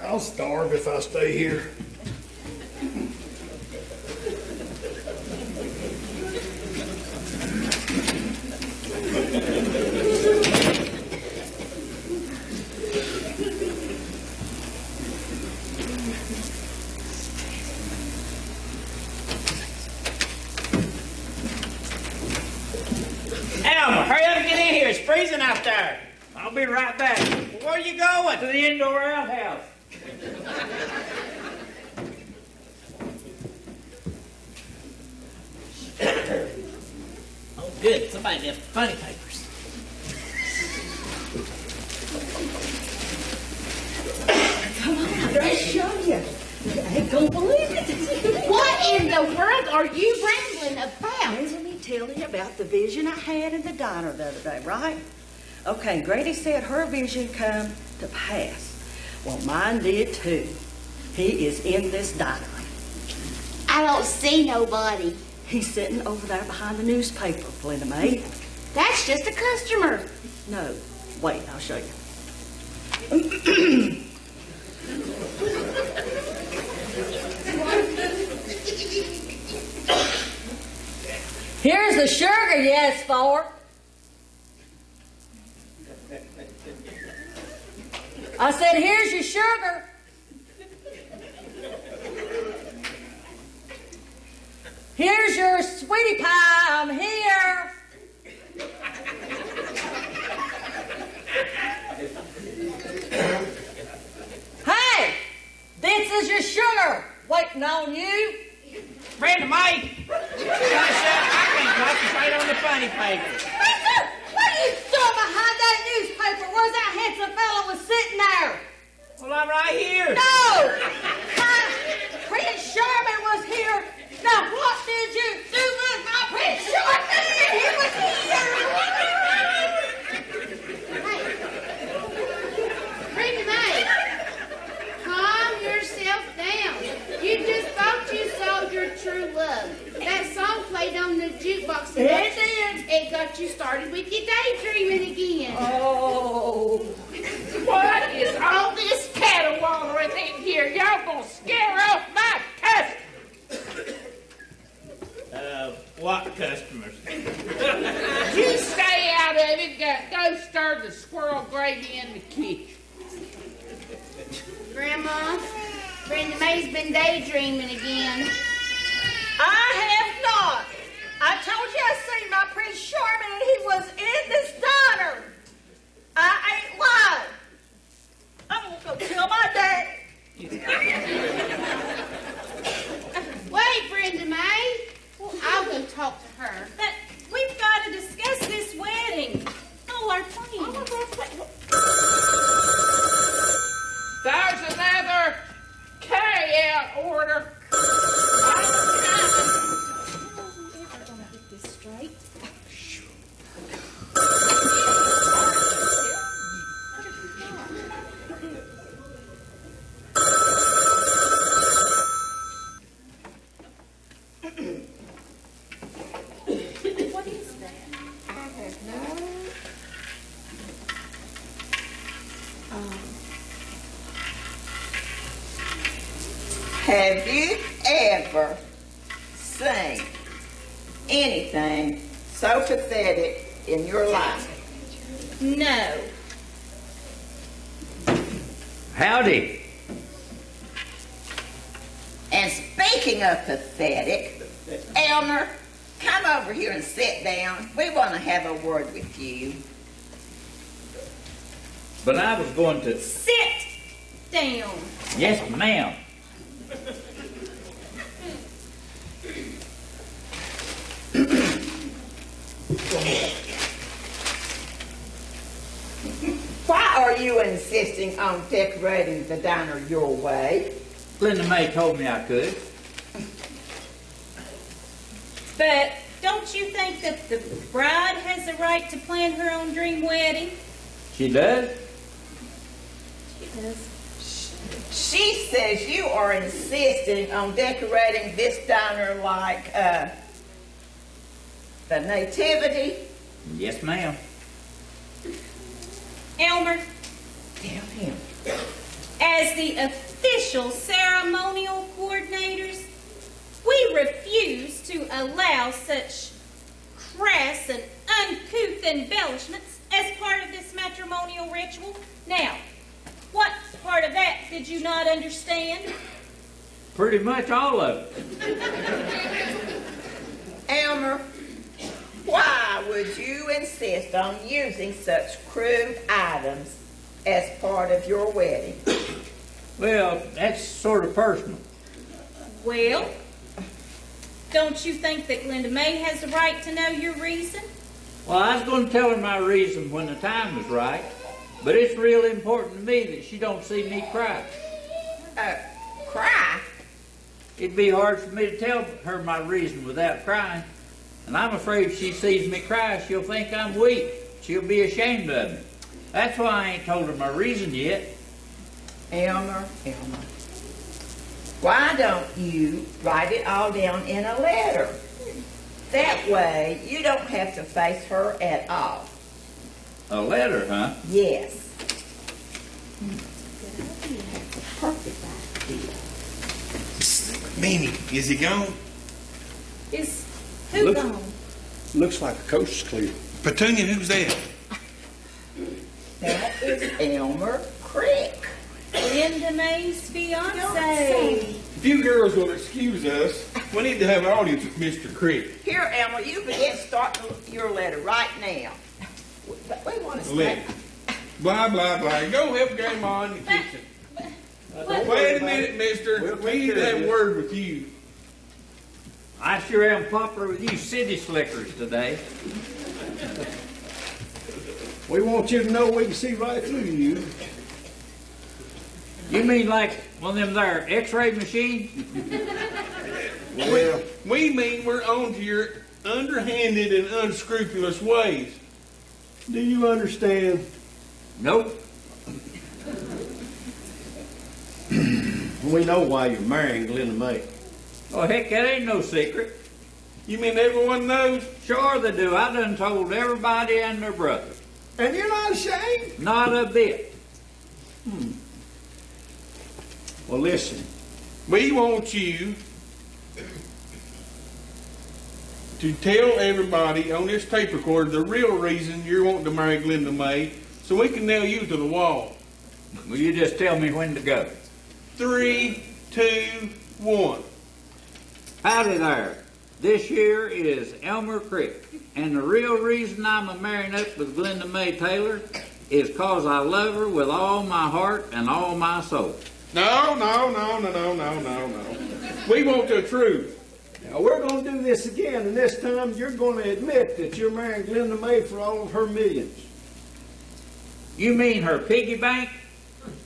I'll starve if I stay here. Elmer, hurry up and get in here. It's freezing out there. I'll be right back. Where are you going? To the indoor outhouse. Oh, good. Somebody left funny papers. Come on, I'll show you. You ain't gonna believe it. What in the world are you rambling about? Let me tell you about the vision I had in the diner the other day, right? Okay, Grady said her vision come to pass. Well, mine did too. He is in this diner. I don't see nobody. He's sitting over there behind the newspaper, Linda May. That's just a customer. No, wait, I'll show you. Here's the sugar you asked for. I said, here's your sugar. Here's your sweetie pie. I'm here. Hey, this is your sugar. Waiting on you. Friend of mine. I can't concentrate on the funny papers. Mister, what are you doing behind that newspaper? Where's that handsome fellow was sitting there? Well, I'm right here. No! Prince Sherman was here. Now, what did you do with my Prince Sherman? He was here. Brenda May, calm yourself down. You just thought you saw your true love. That song played on the jukebox. It did. It got you started with your daydreaming again. Oh. What is all this caterwauling in here? Y'all gonna scare off my customers. What customers? You stay out of it. Go stir the squirrel gravy in the kitchen. Grandma, Brenda May's been daydreaming again. I have not. I told you I seen my Prince Sherman and he was in this diner. I ain't lying. I'm gonna go tell my dad. Wait, Brenda May. I'll go talk to her. But we've got to discuss this wedding. Oh, our plans. There's another carry-out order. Have you ever seen anything so pathetic in your life? No. Howdy. And speaking of pathetic, Elmer, come over here and sit down. We want to have a word with you. But I was going to... Sit down. Yes, ma'am. Why are you insisting on decorating the diner your way? Glenda May told me I could. But don't you think that the bride has a right to plan her own dream wedding? She does? She does. She says you are insisting on decorating this diner like, the nativity. Yes, ma'am. Elmer, Tell him. as the official ceremonial coordinators, we refuse to allow such crass and uncouth embellishments as part of this matrimonial ritual. Now, what part of that did you not understand? Pretty much all of it. Elmer, why would you insist on using such crude items as part of your wedding? Well, that's sort of personal. Well, don't you think that Glenda May has the right to know your reason? Well, I was going to tell her my reason when the time was right, but it's really important to me that she don't see me cry. Cry? It'd be hard for me to tell her my reason without crying, and I'm afraid if she sees me cry, she'll think I'm weak. She'll be ashamed of me. That's why I ain't told her my reason yet. Elmer, why don't you write it all down in a letter? That way, you don't have to face her at all. A letter, huh? Yes. Meanie, is he gone? Is who Look. gone? Looks like the coast is clear. Petunia, who's that? That is Elmer Crick. Glenda May's fiance. If you girls will excuse us, we need to have an audience with Mr. Crick. Here, Elmer, you begin starting your letter right now. We want to Let blah, blah, blah. Go help Grandma in the kitchen. Wait a minute, mister. We need to have a word with you. I sure am popular with you city slickers today. We want you to know we can see right through you. You mean like one of them there x-ray machines? Well, We mean we're on to your underhanded and unscrupulous ways. do you understand? Nope. We know why you're marrying Glenda May. Oh, heck, that ain't no secret. You mean everyone knows? Sure they do. I done told everybody and their brother. And you're not ashamed? Not a bit. Well, listen. We want you to tell everybody on this tape recorder the real reason you're wanting to marry Glenda May so we can nail you to the wall. Will you just tell me when to go? 3, 2, 1. Howdy there. This year is Elmer Crick, and the real reason I'm a-marrying up with Glenda May Taylor is 'cause I love her with all my heart and all my soul. No. We want the truth. Now, we're going to do this again, and this time you're going to admit that you're marrying Glenda May for all of her millions. You mean her piggy bank?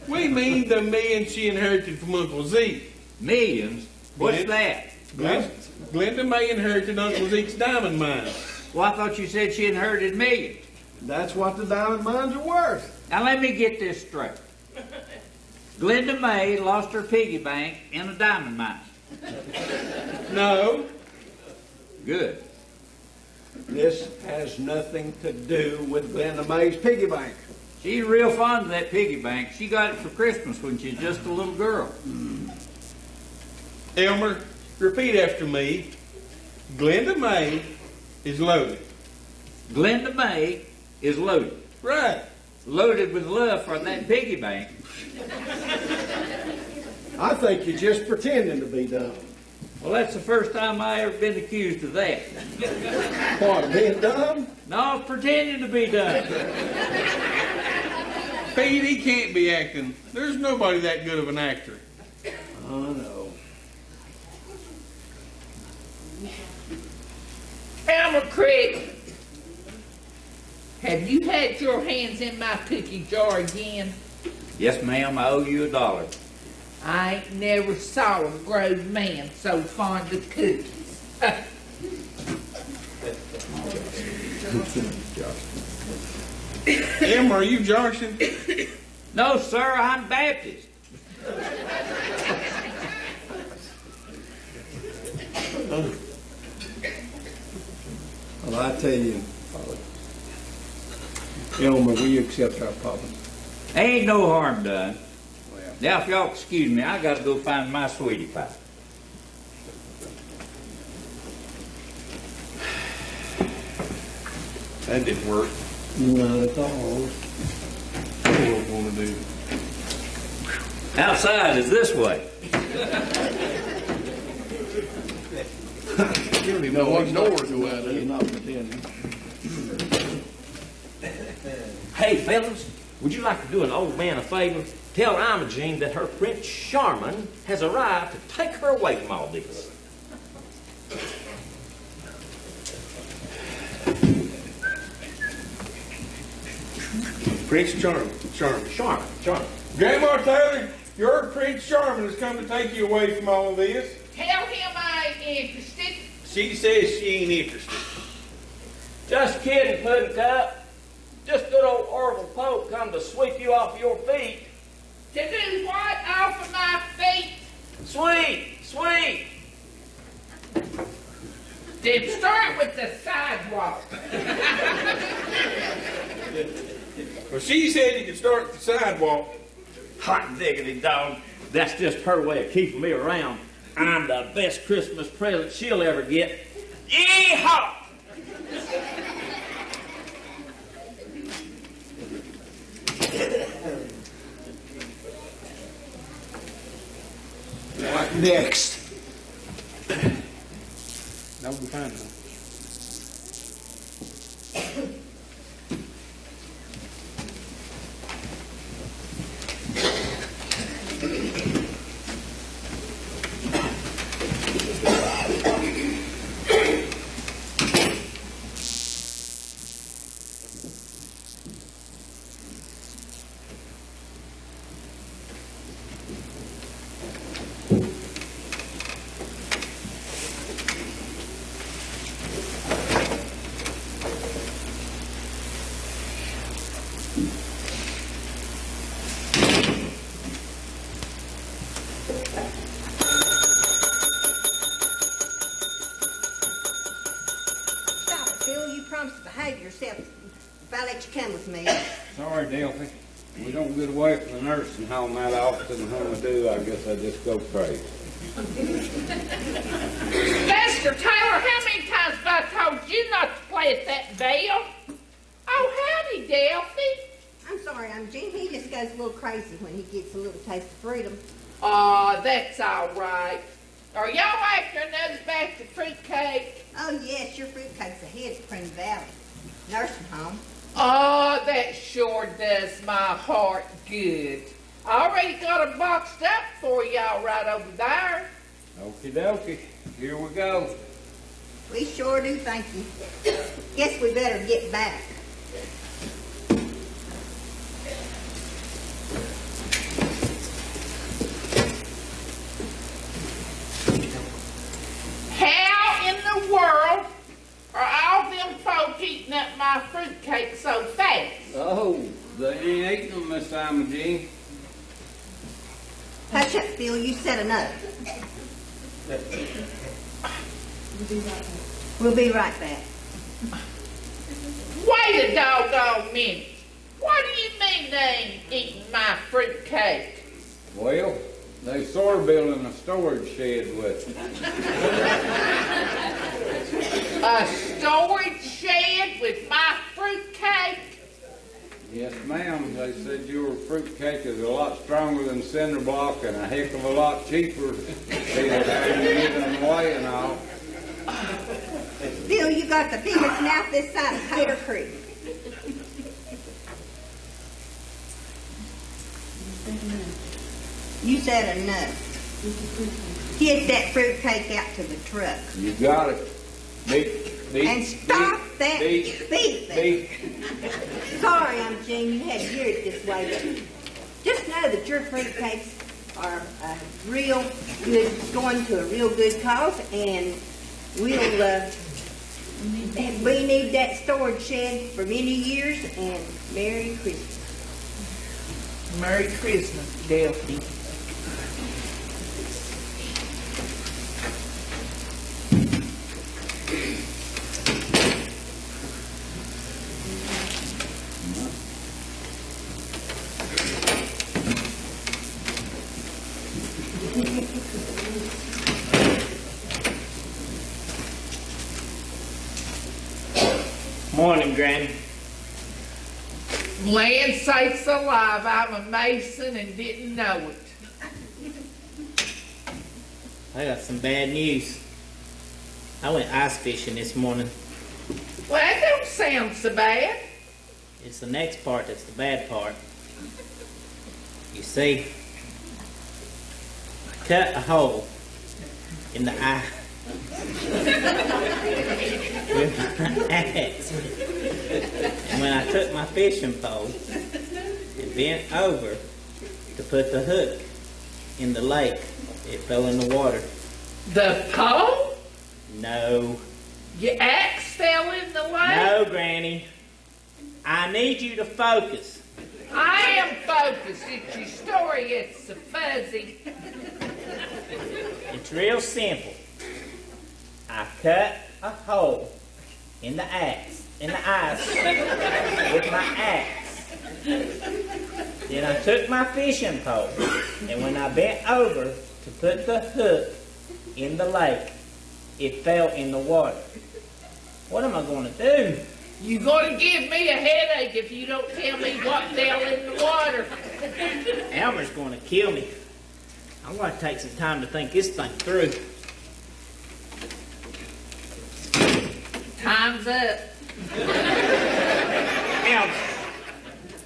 We mean the millions she inherited from Uncle Zeke. Millions? What's that? Glenda May inherited Uncle Zeke's diamond mine. Well, I thought you said she inherited millions. That's what the diamond mines are worth. Now let me get this straight. Glenda May lost her piggy bank in a diamond mine. No. Good. This has nothing to do with Glenda May's piggy bank. She's real fond of that piggy bank. She got it for Christmas when she was just a little girl. Elmer, repeat after me. Glenda May is loaded. Glenda May is loaded. Right. Loaded with love for that piggy bank. I think you're just pretending to be dumb. Well, that's the first time I ever been accused of that. What, being dumb? No, pretending to be dumb. Pete, he can't be acting. There's nobody that good of an actor. Oh, no. Elmer Craig, have you had your hands in my cookie jar again? Yes, ma'am, I owe you $1. I ain't never saw a grown man so fond of cookies. Elmer, are you Johnson? No, sir, I'm Baptist. Well, I tell you, Elmer, will you accept our apology? Ain't no harm done. Now, if y'all excuse me, I gotta go find my sweetie pie. That didn't work. Not at all. What do I want to do? Outside is this way. You don't even know what door to go out He's of. not pretending. Hey, fellas, would you like to do an old man a favor? Tell Imogene that her Prince Charming has arrived to take her away from all this. Prince Charming. Charming. Grandma Taylor, your Prince Charming has come to take you away from all of this. Tell him I ain't interested. She says she ain't interested. Just kidding, Puddin' Cup. Just good old Orville Pope come to sweep you off your feet. To do what off of my feet? Sweet. Then start with the sidewalk. Well, she said you could start at the sidewalk. Hot diggity dog. That's just her way of keeping me around. I'm the best Christmas present she'll ever get. Yee-haw! What next? That would be fine, though. If I let you come with me. Sorry, Delphi. We don't get away from the nursing home that often, and when we do, I guess I just go crazy. Master Taylor, how many times have I told you not to play at that bell? Oh, howdy, Delphi. I'm sorry, I'm Gene. He just goes a little crazy when he gets a little taste of freedom. That's all right. Are y'all after another batch of fruitcake? Oh, yes, your fruitcake's ahead of Spring Valley nursing home. Oh, that sure does my heart good. I already got it boxed up for y'all right over there. Okie dokie. Here we go. We sure do, thank you. Guess we better get back. How in the world are all them folk eating up my fruitcake so fast? Oh, they ain't eating them, Miss Imogene. Hush up, Phil. You said enough. We'll be right back. Wait a doggone minute. What do you mean they ain't eating my fruitcake? Well, They sort of building a storage shed with it. A storage shed with my fruitcake? Yes, ma'am. They said your fruitcake is a lot stronger than cinder block and a heck of a lot cheaper. They were giving them away and all. Bill, you got the biggest mouth this side of Tater Creek. You said enough. Get that fruitcake out to the truck. You got it. And stop that beeping. Sorry, I'm Jean. You had to hear it this way. But just know that your fruitcakes are real good, going to a real good cause, and we need that storage shed for many years. And Merry Christmas. Merry Christmas, Delphi. Morning, Granny. Land sakes alive, I'm a Mason and didn't know it. I got some bad news. I went ice fishing this morning. Well, that don't sound so bad. It's the next part that's the bad part. You see, I cut a hole in the ice with my axe. And when I took my fishing pole and bent over to put the hook in the lake, it fell in the water. The pole? No. Your axe fell in the lake? No, Granny. I need you to focus. I am focused. It's your story. It's so fuzzy. It's real simple. I cut a hole in the ice with my axe. Then I took my fishing pole, and when I bent over to put the hook in the lake, it fell in the water. What am I going to do? You're going to give me a headache if you don't tell me what fell in the water. Elmer's going to kill me. I'm going to take some time to think this thing through. Time's up. Elmer,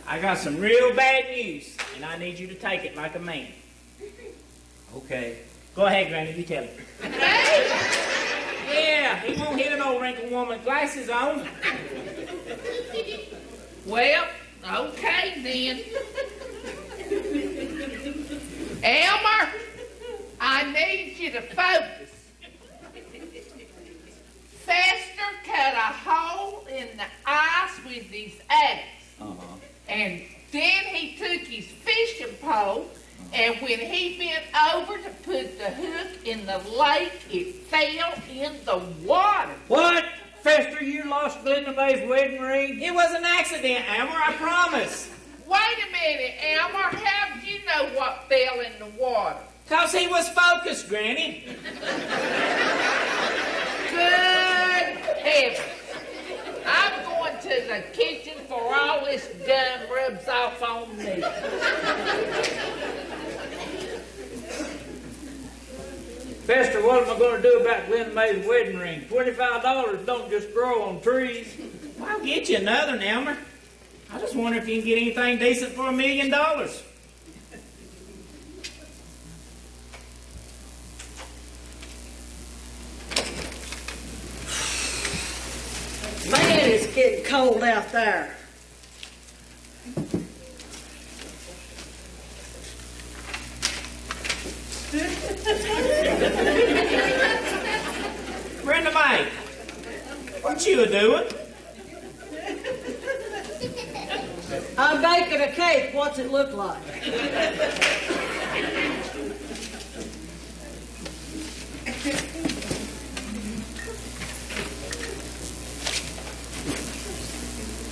I got some real bad news, and I need you to take it like a man. Okay. Go ahead, Granny, you tell him. Hey! Yeah, he won't hit an old wrinkled woman with glasses on. Well, okay then. Elmer, I need you to focus. Fester cut a hole in the ice with his axe. And then he took his fishing pole, and when he bent over to put the hook in the lake, it fell in the water. What? Fester, you lost Glenda May's wedding ring? It was an accident, Elmer, I promise. Wait a minute, Elmer. How did you know what fell in the water? 'Cause he was focused, Granny. Good heavens. I'm going to the kitchen for all this gum rubs off on me. Fester, what am I going to do about Glenda May's wedding ring? $25 don't just grow on trees. Well, I'll get you another one, Elmer. I just wonder if you can get anything decent for $1 million. Man, it's getting cold out there. Brenda May, what you doing? I'm baking a cake. What's it look like?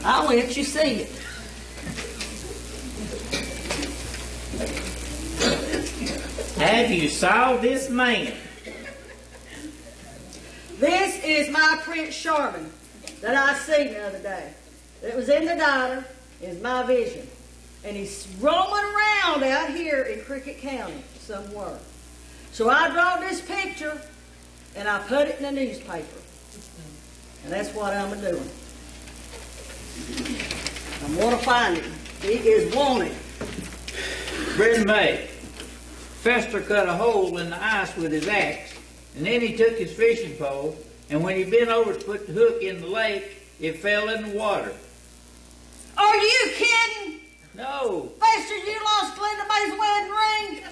I'll let you see it. Have you saw this man? This is my Prince Sharman that I seen the other day. It was in the diner, is my vision. And he's roaming around out here in Cricket County somewhere. So I draw this picture and I put it in the newspaper. And that's what I'm doing. I'm going to find him. He is wanted. Brenda May, Fester cut a hole in the ice with his axe, and then he took his fishing pole, and when he bent over to put the hook in the lake, it fell in the water. Are you kidding? No. Fester, you lost Glenda May's wedding ring?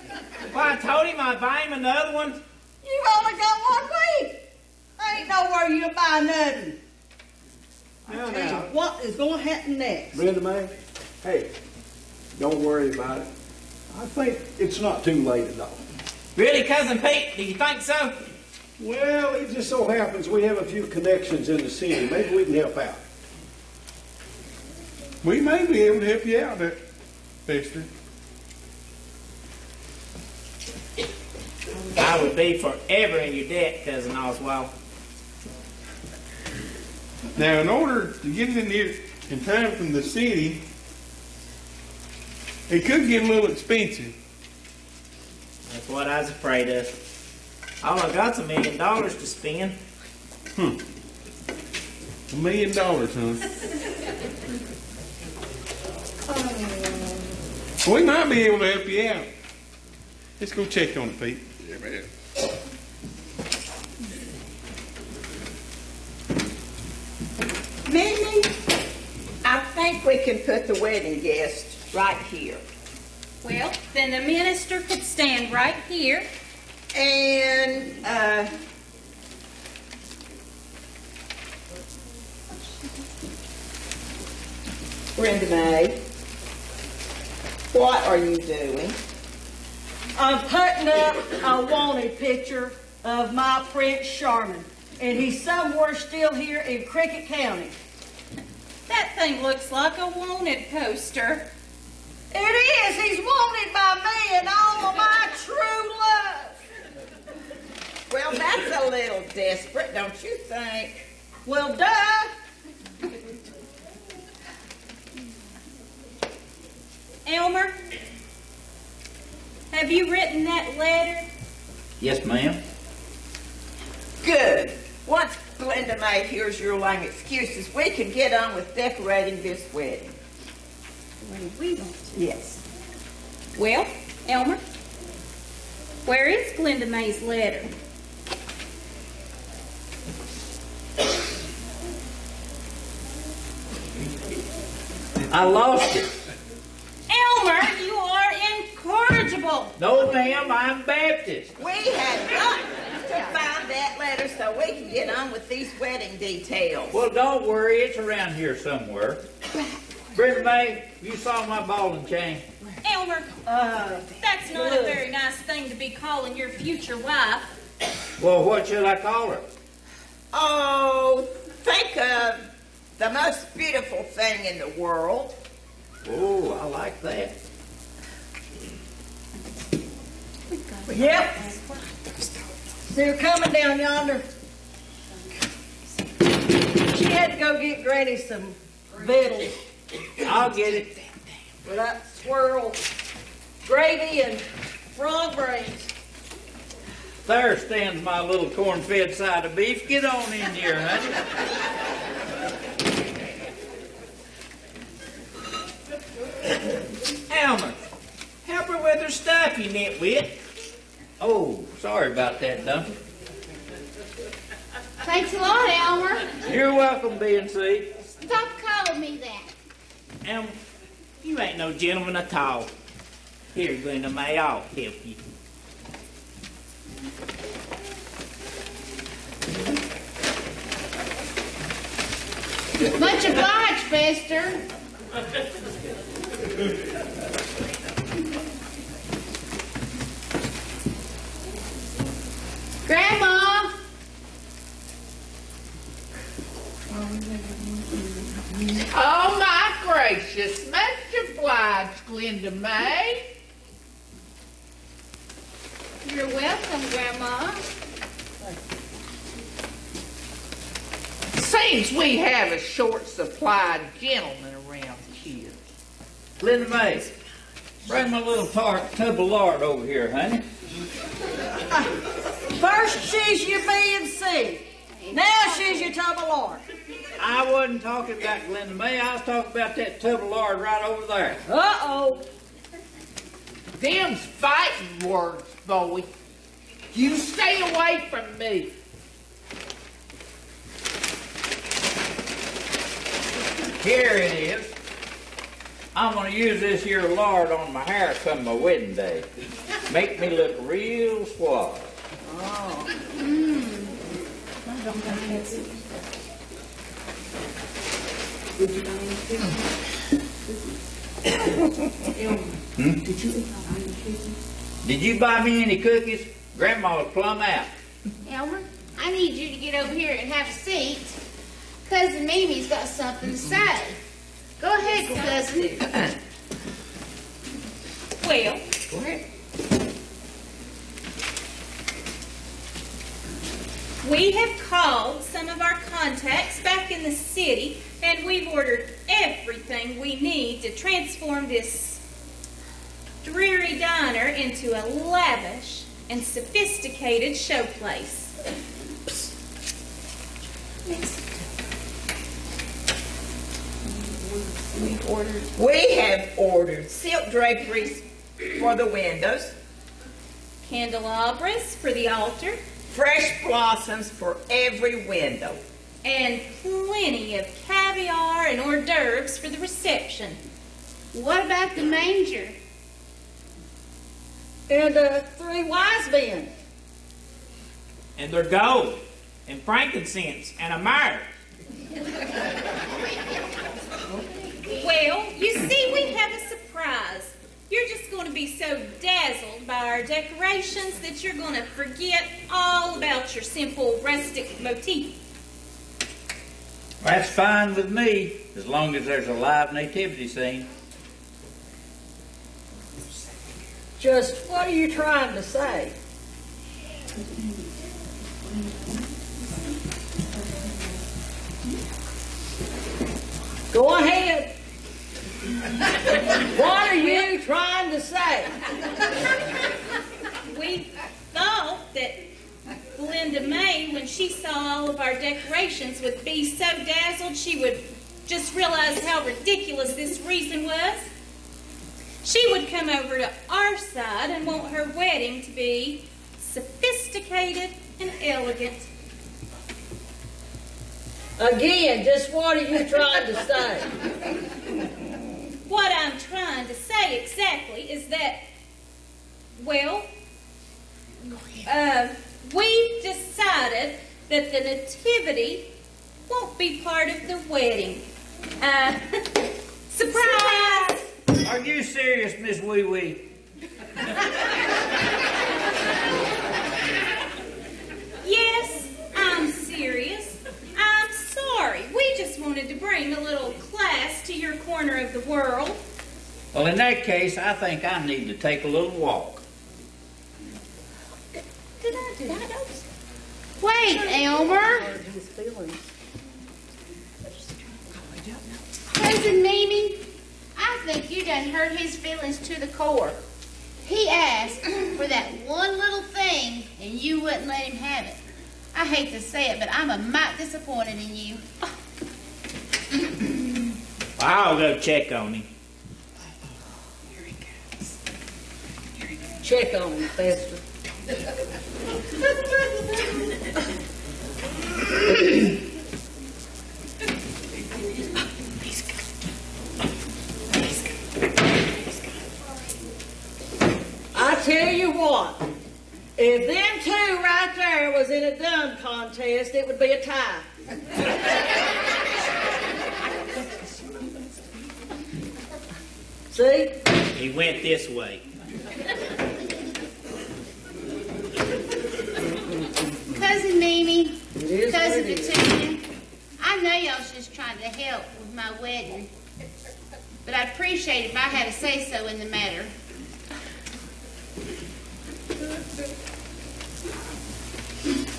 Well, I told him I'd buy him another one. You've only got 1 week. There ain't nowhere you can buy nothing. Now, Tell you what is going to happen next? Brenda May, hey, don't worry about it. I think it's not too late at all. Really, Cousin Pete? Do you think so? Well, it just so happens we have a few connections in the city. Maybe we can help out. We may be able to help you out, Fester. I would be forever in your debt, Cousin Oswald. Now, in order to get it in here in time from the city, it could get a little expensive. That's what I was afraid of. All I got's $1 million to spend. $1 million, huh? We might be able to help you out. Let's go check on it, Pete. Yeah, man. Mimi, I think we can put the wedding guest right here. Well, then the minister could stand right here. And, Brenda May, what are you doing? I'm putting up a wanted picture of my Prince Sharman. And he's somewhere still here in Cricket County. That thing looks like a wanted poster. It is. He's wanted by me and all of my true love. Well, that's a little desperate, don't you think? Well, duh. Elmer, have you written that letter? Yes, ma'am. Good. Once Glenda May hears your lame excuses, we can get on with decorating this wedding. When we want to. Yes. Well, Elmer, where is Glenda May's letter? I lost it. Elmer, you are incorrigible. No, ma'am, I'm Baptist. We have got to find that letter so we can get on with these wedding details. Well, don't worry, it's around here somewhere. Brenda May, you saw my ball and chain. Elmer, that's not a very nice thing to be calling your future wife. Well, what should I call her? Oh, think of the most beautiful thing in the world. Oh, I like that. Yep. See her coming down yonder. She had to go get Granny some victuals. I'll get it. For that swirl gravy and frog brains. There stands my little corn-fed side of beef. Get on in here, honey. Elmer, help her with her stuff, you nitwit. Oh, sorry about that, Duncan. Thanks a lot, Elmer. You're welcome, B&C. Stop calling me that. Elmer, you ain't no gentleman at all. Here, Glenda May, I'll help you. Much obliged, Fester. Grandma. Oh, my gracious. Much obliged, Glenda May. You're welcome, Grandma. Seems we have a short supply of gentlemen around here. Linda May, bring my little tub of lard over here, honey. First she's your B and C. Now she's your tub of lard. I wasn't talking about Glenda May. I was talking about that tub of lard right over there. Uh-oh. Them's fighting words, boy. You stay away from me. Here it is. I'm going to use this here lard on my hair come my wedding day. Make me look real suave. Oh. Did you buy me any cookies? Grandma's plumb out. Elmer, I need you to get over here and have a seat. Cousin Mimi's got something to say. Go ahead, cousin. Well, Go ahead. we have called some of our contacts back in the city, and we've ordered everything we need to transform this dreary diner into a lavish and sophisticated showplace. We have ordered silk draperies for the windows, Candelabras for the altar, fresh blossoms for every window, and plenty of caviar and hors d'oeuvres for the reception. What about the manger? And 3 wise men. And they're gold, and frankincense, and a myrrh. Well, you see, we have a surprise. You're just going to be so dazzled by our decorations that you're going to forget all about your simple rustic motif. That's fine with me, as long as there's a live nativity scene. Just what are you trying to say? Go ahead. What are you trying to say? We thought that Glenda May, when she saw all of our decorations, would be so dazzled she would just realize how ridiculous this reason was. She would come over to our side and want her wedding to be sophisticated and elegant. Again, just what are you trying to say? What I'm trying to say exactly is that, well, we've decided that the nativity won't be part of the wedding. Surprise! Are you serious, Miss Wee Wee? Yes, I'm serious. I'm sorry. We just wanted to bring a little class to your corner of the world. Well, in that case, I think I need to take a little walk. Did I know? Wait, Elmer. Cousin Mimi, I think you done hurt his feelings to the core. He asked for that one little thing, and you wouldn't let him have it. I hate to say it, but I'm a mite disappointed in you. I'll go check on him. Check on him, Fester. I tell you what, if them two right there was in a dumb contest, it would be a tie. See? He went this way. Cousin Mimi, is Cousin what it is. Petunia, I know y'all's just trying to help with my wedding, but I'd appreciate it if I had a say-so in the matter.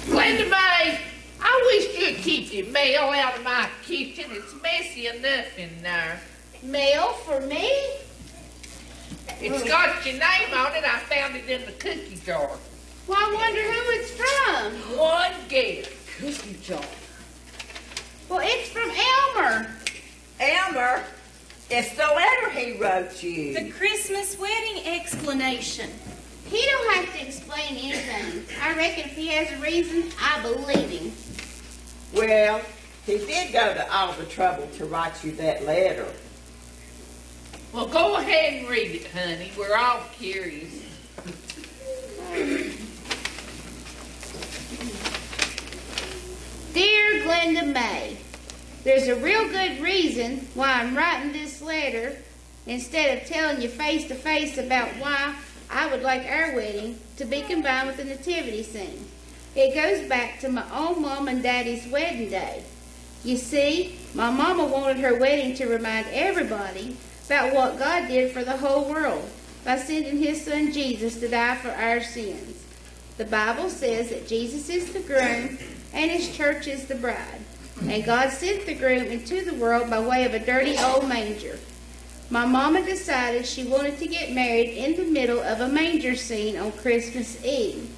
Glenda May, I wish you'd keep your mail out of my kitchen. It's messy enough in there. Mail for me? It's got your name on it. I found it in the cookie jar. Well, I wonder who it's from. One guess. Cookie jar. Well, it's from Elmer. Elmer, it's the letter he wrote you. The Christmas wedding explanation. He don't have to explain anything. I reckon if he has a reason, I believe him. Well, he did go to all the trouble to write you that letter. Well, go ahead and read it, honey. We're all curious. Dear Glenda May, there's a real good reason why I'm writing this letter instead of telling you face to face about why I would like our wedding to be combined with the nativity scene. It goes back to my own mom and daddy's wedding day. You see, my mama wanted her wedding to remind everybody about what God did for the whole world by sending his son Jesus to die for our sins. The Bible says that Jesus is the groom and his church is the bride. And God sent the groom into the world by way of a dirty old manger. My mama decided she wanted to get married in the middle of a manger scene on Christmas Eve,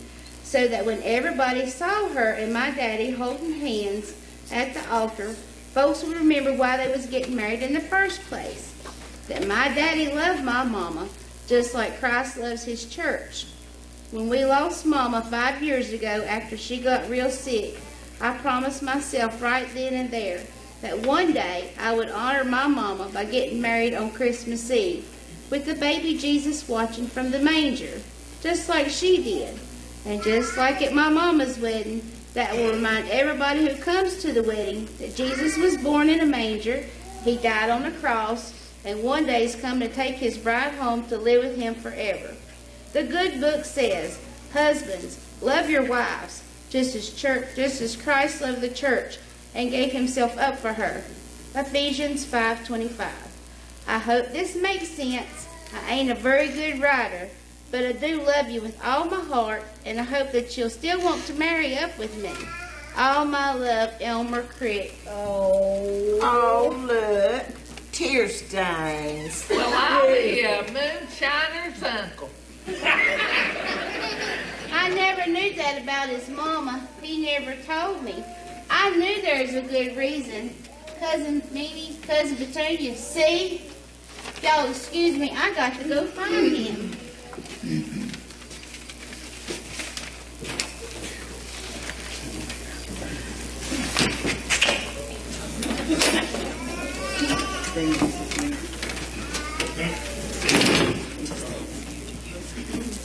so that when everybody saw her and my daddy holding hands at the altar, folks would remember why they was getting married in the first place. That my daddy loved my mama just like Christ loves his church. When we lost Mama 5 years ago after she got real sick, I promised myself right then and there that one day I would honor my mama by getting married on Christmas Eve with the baby Jesus watching from the manger, just like she did. And just like at my mama's wedding, that will remind everybody who comes to the wedding that Jesus was born in a manger, he died on a cross, and one day he's coming to take his bride home to live with him forever. The good book says, husbands, love your wives, just as Christ loved the church and gave himself up for her. Ephesians 5:25. I hope this makes sense. I ain't a very good writer, but I do love you with all my heart, and I hope that you'll still want to marry up with me. All my love, Elmer Crick. Oh, look. Tear stains. Well, I'll be a moonshiner's uncle. I never knew that about his mama. He never told me. I knew there was a good reason. Cousin Meanie, Cousin Petunia, see? Y'all excuse me, I got to go find him.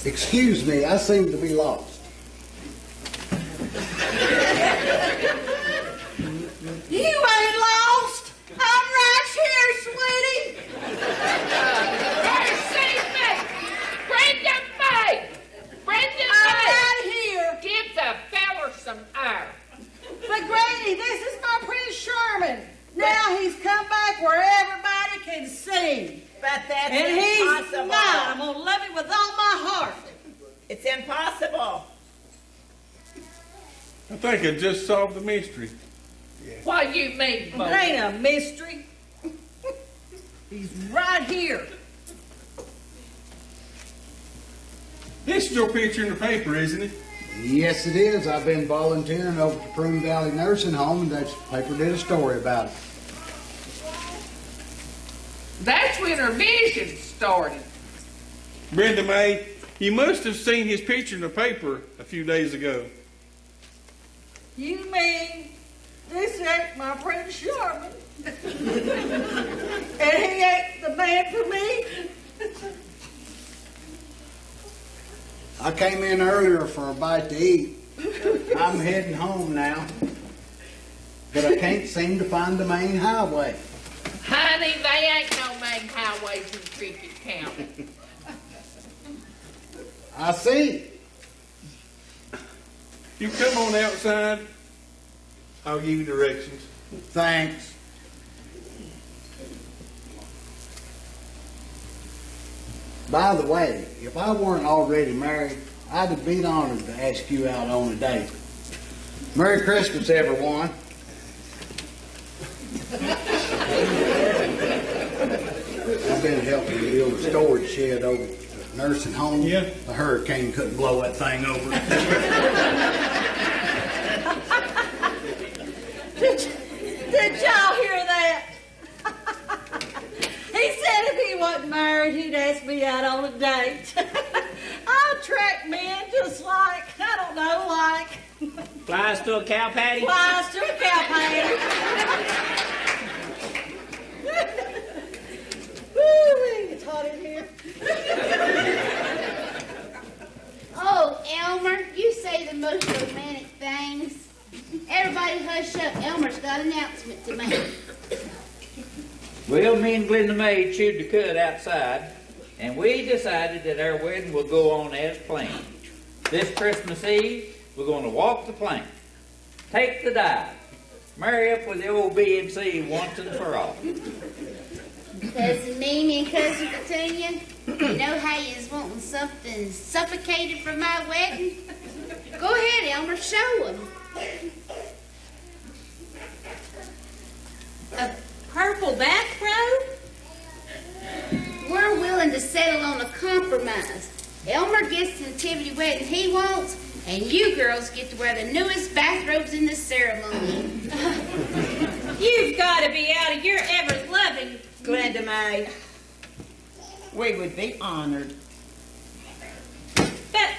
Excuse me, I seem to be lost. You ain't lost. I'm right here, sweetie. Hey, see me! Brenda May! Brenda I'm May! right here. Give the feller some air. But Granny, this is my Prince Sherman. Now he's come back where everybody can see. But that's And he's impossible. mine. I'm going to love him with all my heart. It's impossible. I think I just solved the mystery. What you mean, Bo? It ain't a mystery. He's right here. This is your picture in the paper, isn't it? Yes, it is. I've been volunteering over at the Prune Valley Nursing Home, and that paper did a story about it. That's when her vision started. Brenda May, you must have seen his picture in the paper a few days ago. You mean this ain't my Prince Sherman? And he ain't the man for me? I came in earlier for a bite to eat. I'm heading home now, but I can't seem to find the main highway. Honey, they ain't no main highways in Cricket County. I see. You come on outside, I'll give you directions. Thanks. By the way, if I weren't already married, I'd be honored to ask you out on a date. Merry Christmas, everyone. I've been helping build a storage shed over at the nursing home. Yeah. A hurricane couldn't blow that thing over. Did y'all hear that? He said if he wasn't married, he'd ask me out on a date. I attract men just like, I don't know, like... Flies to a cow patty? Flies to a cow patty. Woo-wee, it's hot in here. Oh, Elmer, you say the most romantic things. Everybody hush up. Elmer's got an announcement to make. Well, me and Glenda May chewed the cud outside, and we decided that our wedding will go on as planned. This Christmas Eve, we're going to walk the plank, take the dive, marry up with the old B&C once and for all. Cousin Mimi and Cousin Petunia, you know how you was wanting something suffocated for my wedding? Go ahead, Elmer, show them. A purple bathrobe? We're willing to settle on a compromise. Elmer gets the nativity wedding he wants, and you girls get to wear the newest bathrobes in the ceremony. You've got to be out of your ever-loving... Glenda May, we would be honored. But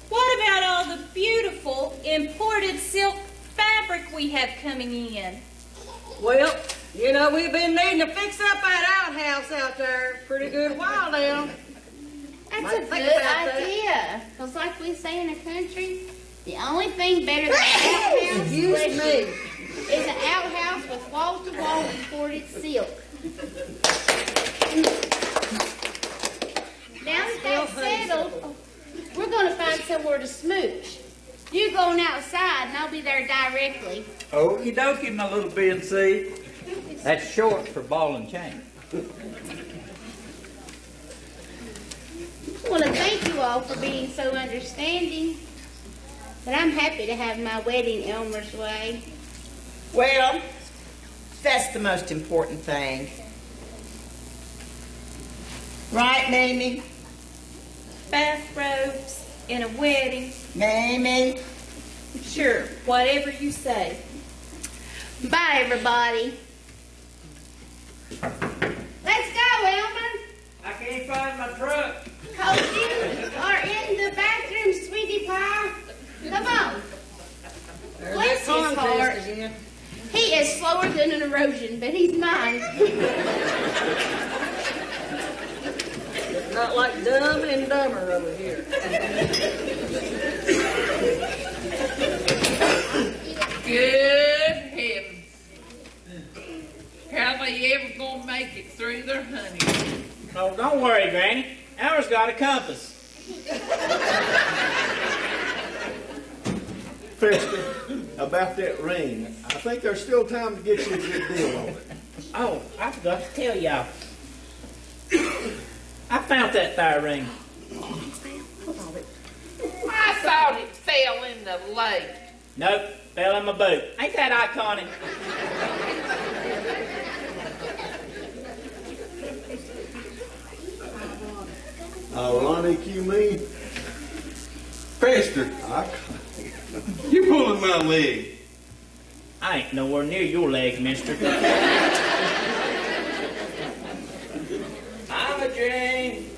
what about all the beautiful imported silk fabric we have coming in? Well, you know, we've been needing to fix up that outhouse out there pretty good while now. That's Might a think good about that. idea. Because like we say in the country, the only thing better than an outhouse Excuse me. is an outhouse with wall-to-wall imported silk. Now that that's settled, we're going to find somewhere to smooch. You going outside and I'll be there directly. Okie dokie, my little B&C. That's short for ball and chain. I want to thank you all for being so understanding. But I'm happy to have my wedding Elmer's way. Well, that's the most important thing. Right, Mamie? Bathrobes in a wedding. Mamie? Sure, whatever you say. Bye, everybody. Let's go, Elmer. I can't find my truck. Cause you are in the bathroom, sweetie pie. Come on. Bless his heart. Again. He is slower than an erosion, but he's mine. Not like Dumb and Dumber over here. Good heavens. How they ever gonna make it through their honeymoon? Oh, don't worry, Granny. Ours got a compass. Fester, about that ring, I think there's still time to get you a good deal on it. Oh, I forgot to tell y'all. I found that thigh ring. I thought it fell in the lake. Nope, fell in my boot. Ain't that iconic? Ironic, you mean? Fester, you're pulling my leg. I ain't nowhere near your leg, mister. I'm a Jane.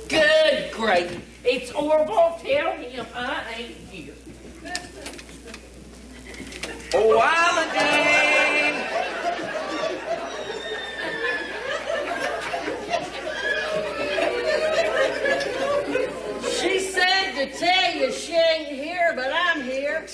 Good gravy. It's Orville. Tell him I ain't here. Oh, I'm a Jane. She said to tell you she ain't here, but I'm here.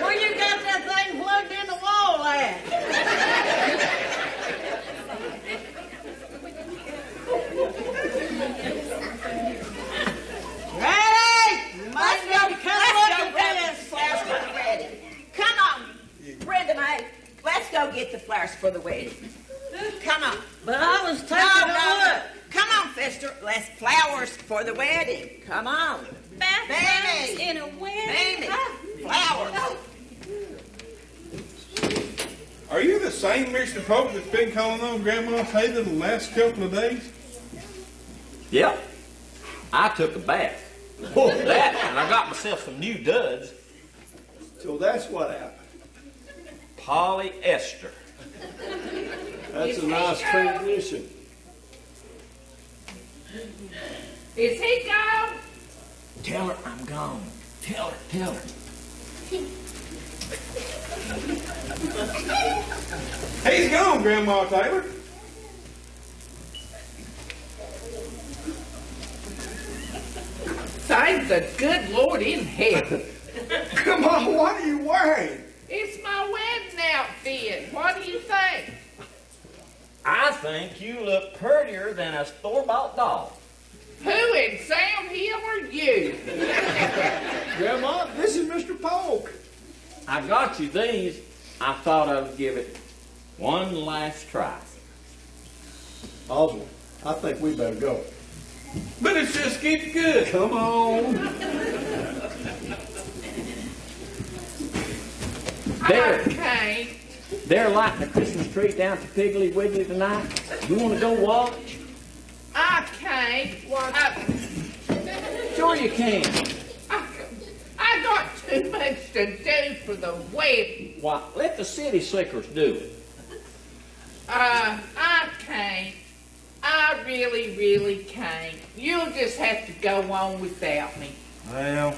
Where you got that thing plugged in the wall at? Ready? Might be able to come up get the flowers for the wedding. Come on. But I was taking No. a look. Come on, Fester. Let's flowers for the wedding. Come on. Bathrooms in a wedding. Baby. Flowers. Are you the same Mr. Pope that's been calling on Grandma Taylor the last couple of days? Yep. I took a bath. That, and I got myself some new duds. So that's what happened. Polyester. That's a nice transition. Is he gone? Tell her I'm gone. Tell her. He's gone, Grandma Taylor. Thank the good Lord in heaven. Come on, what are you wearing? It's my wedding outfit. What do you think? I think you look prettier than a store-bought doll. Who in Sam Hill are you? Grandma, this is Mr. Polk. I got you these. I thought I would give it one last try. Oswald, I think we better go. But it's just getting good. Come on. They're lighting the Christmas tree down to Piggly Wiggly tonight. You want to go watch? I can't. Sure you can. I got too much to do for the wedding. Why, let the city slickers do it. I can't. I really, really can't. You'll just have to go on without me. Well,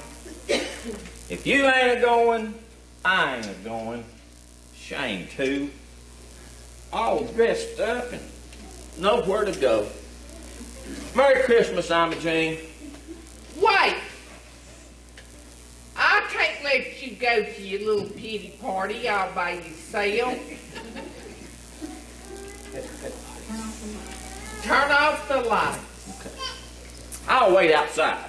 if you ain't a-going, I ain't a-going. Shame, too. All dressed up and nowhere to go. Merry Christmas, Imogene. Wait! I can't let you go to your little pity party all by yourself. Turn off the lights. Okay. I'll wait outside.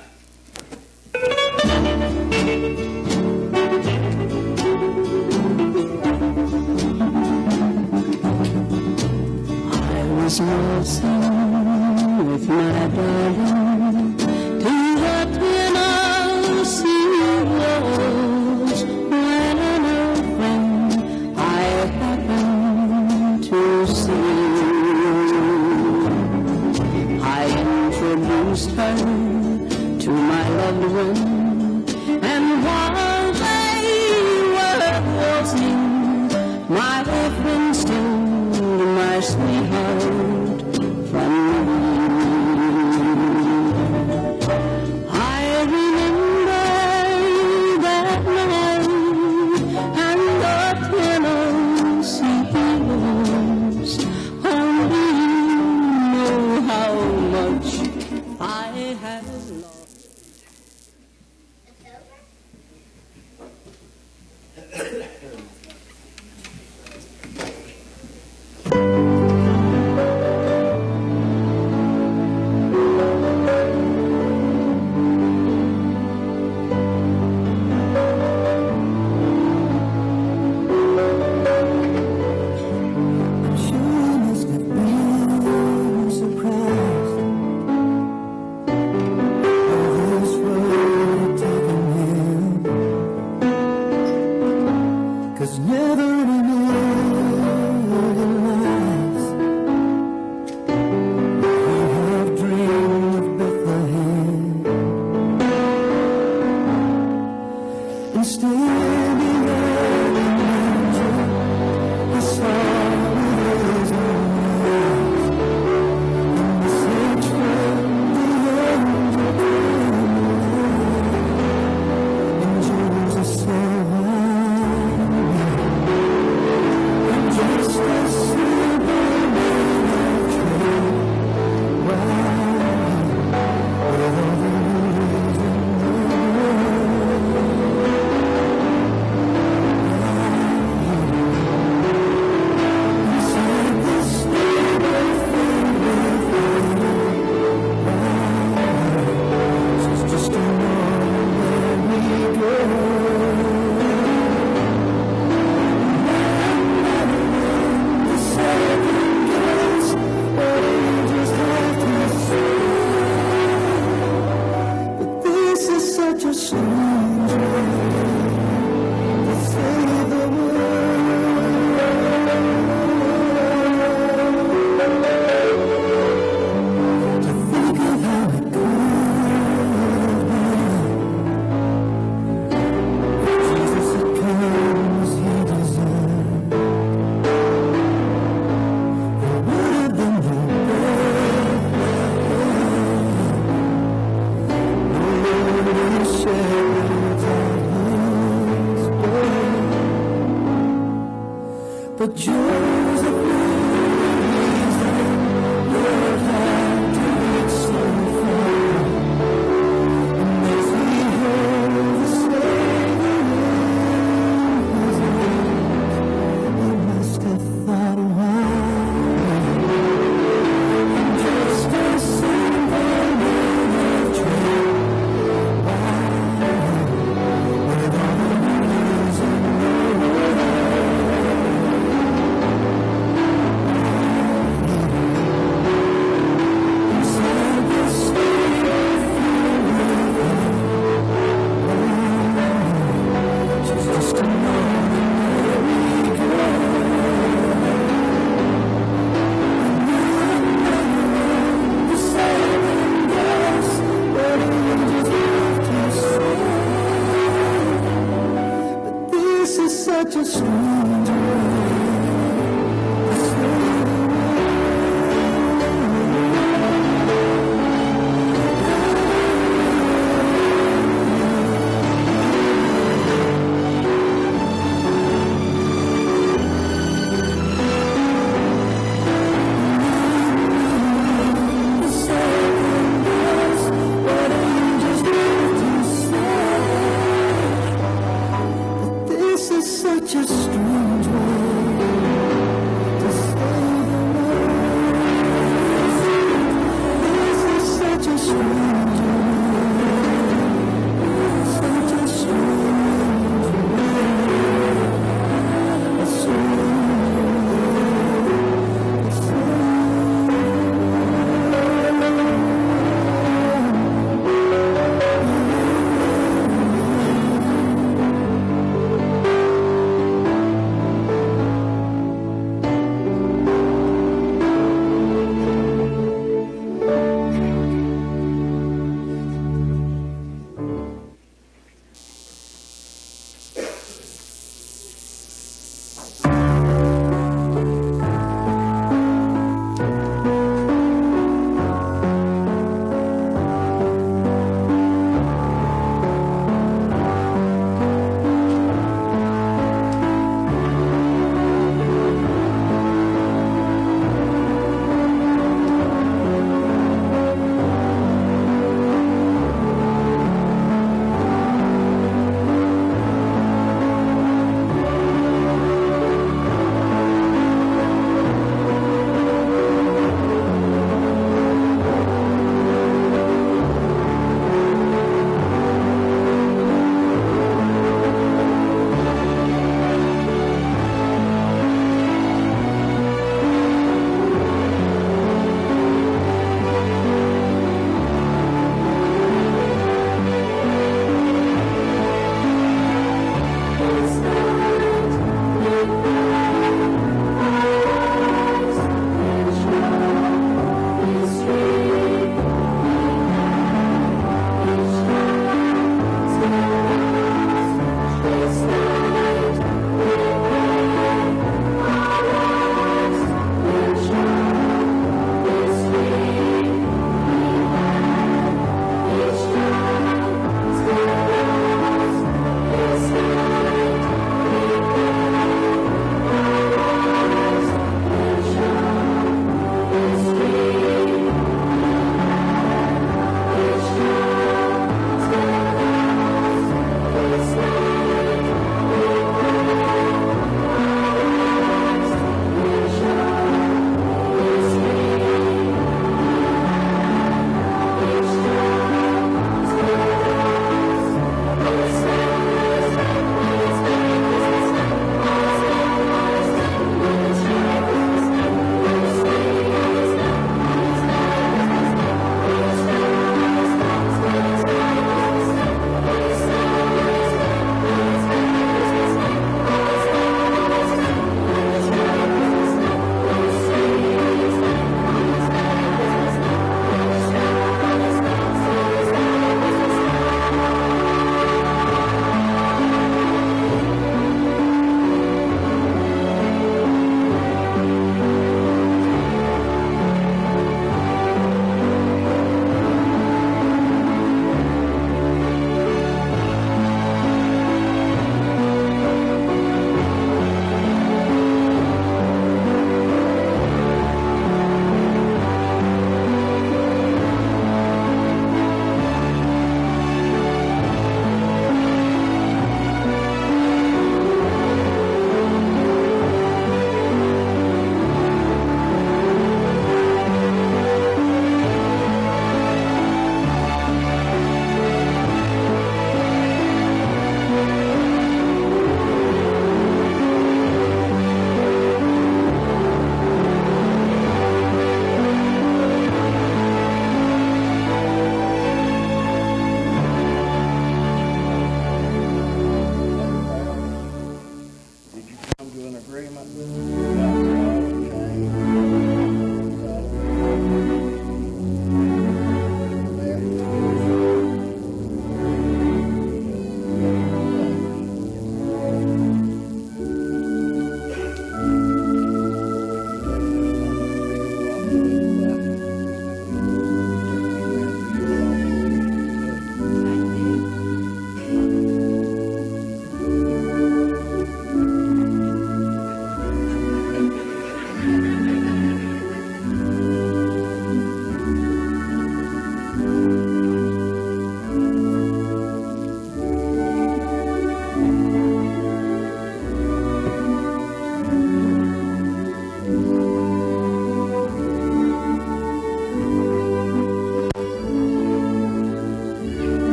I was waltzing with my darling to the Tennessee Waltz when an old friend I happened to see. I introduced her to my loved one, and while they were waltzing, my friend stole my sweetheart from me. I remember that night and the Tennessee Waltz. Only you know how much I have lost. Sure must have been surprised by this road taking him, 'cause never in other lives I have dreamed of Bethlehem, and standing there in the manger, I saw with his own eyes, and the search from the angel came, and Jesus said, and just as simple made a trail, with all the rules in the world.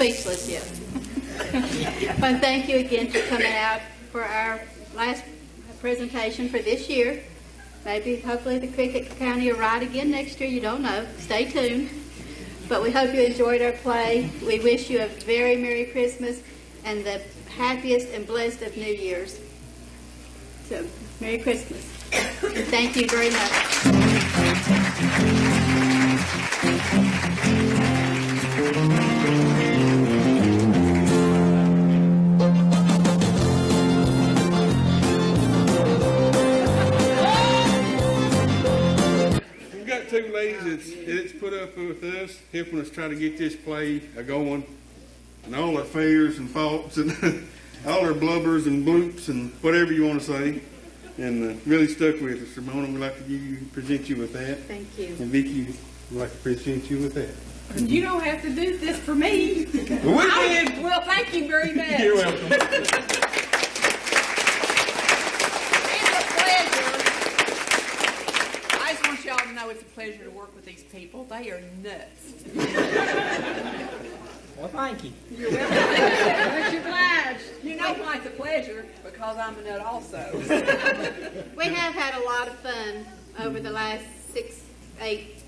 speechless yet. But thank you again for coming out for our last presentation for this year. Maybe, hopefully, the Cricket County will ride again next year. You don't know. Stay tuned. But we hope you enjoyed our play. We wish you a very Merry Christmas and the happiest and blessed of New Years. So, Merry Christmas. And thank you very much. Two ladies that's put up with us, helping us try to get this play going, and all our failures and faults and all our blubbers and bloops and whatever you want to say, and really stuck with us. Ramona, we'd like to present you with that. Thank you. And Vicki, we'd like to present you with that. You don't have to do this for me. We did. Well, thank you very much. You're welcome. Y'all to know it's a pleasure to work with these people. They are nuts. Well, thank you. You're welcome. Much obliged. You know why it's a pleasure? Because I'm a nut also. We have had a lot of fun over the last 6-8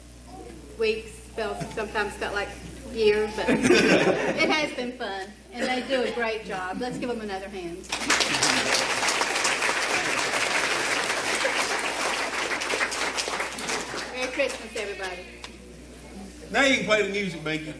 weeks. Sometimes felt like years, but it has been fun, and they do a great job. Let's give them another hand. Merry Christmas, everybody. Now you can play the music, Binky.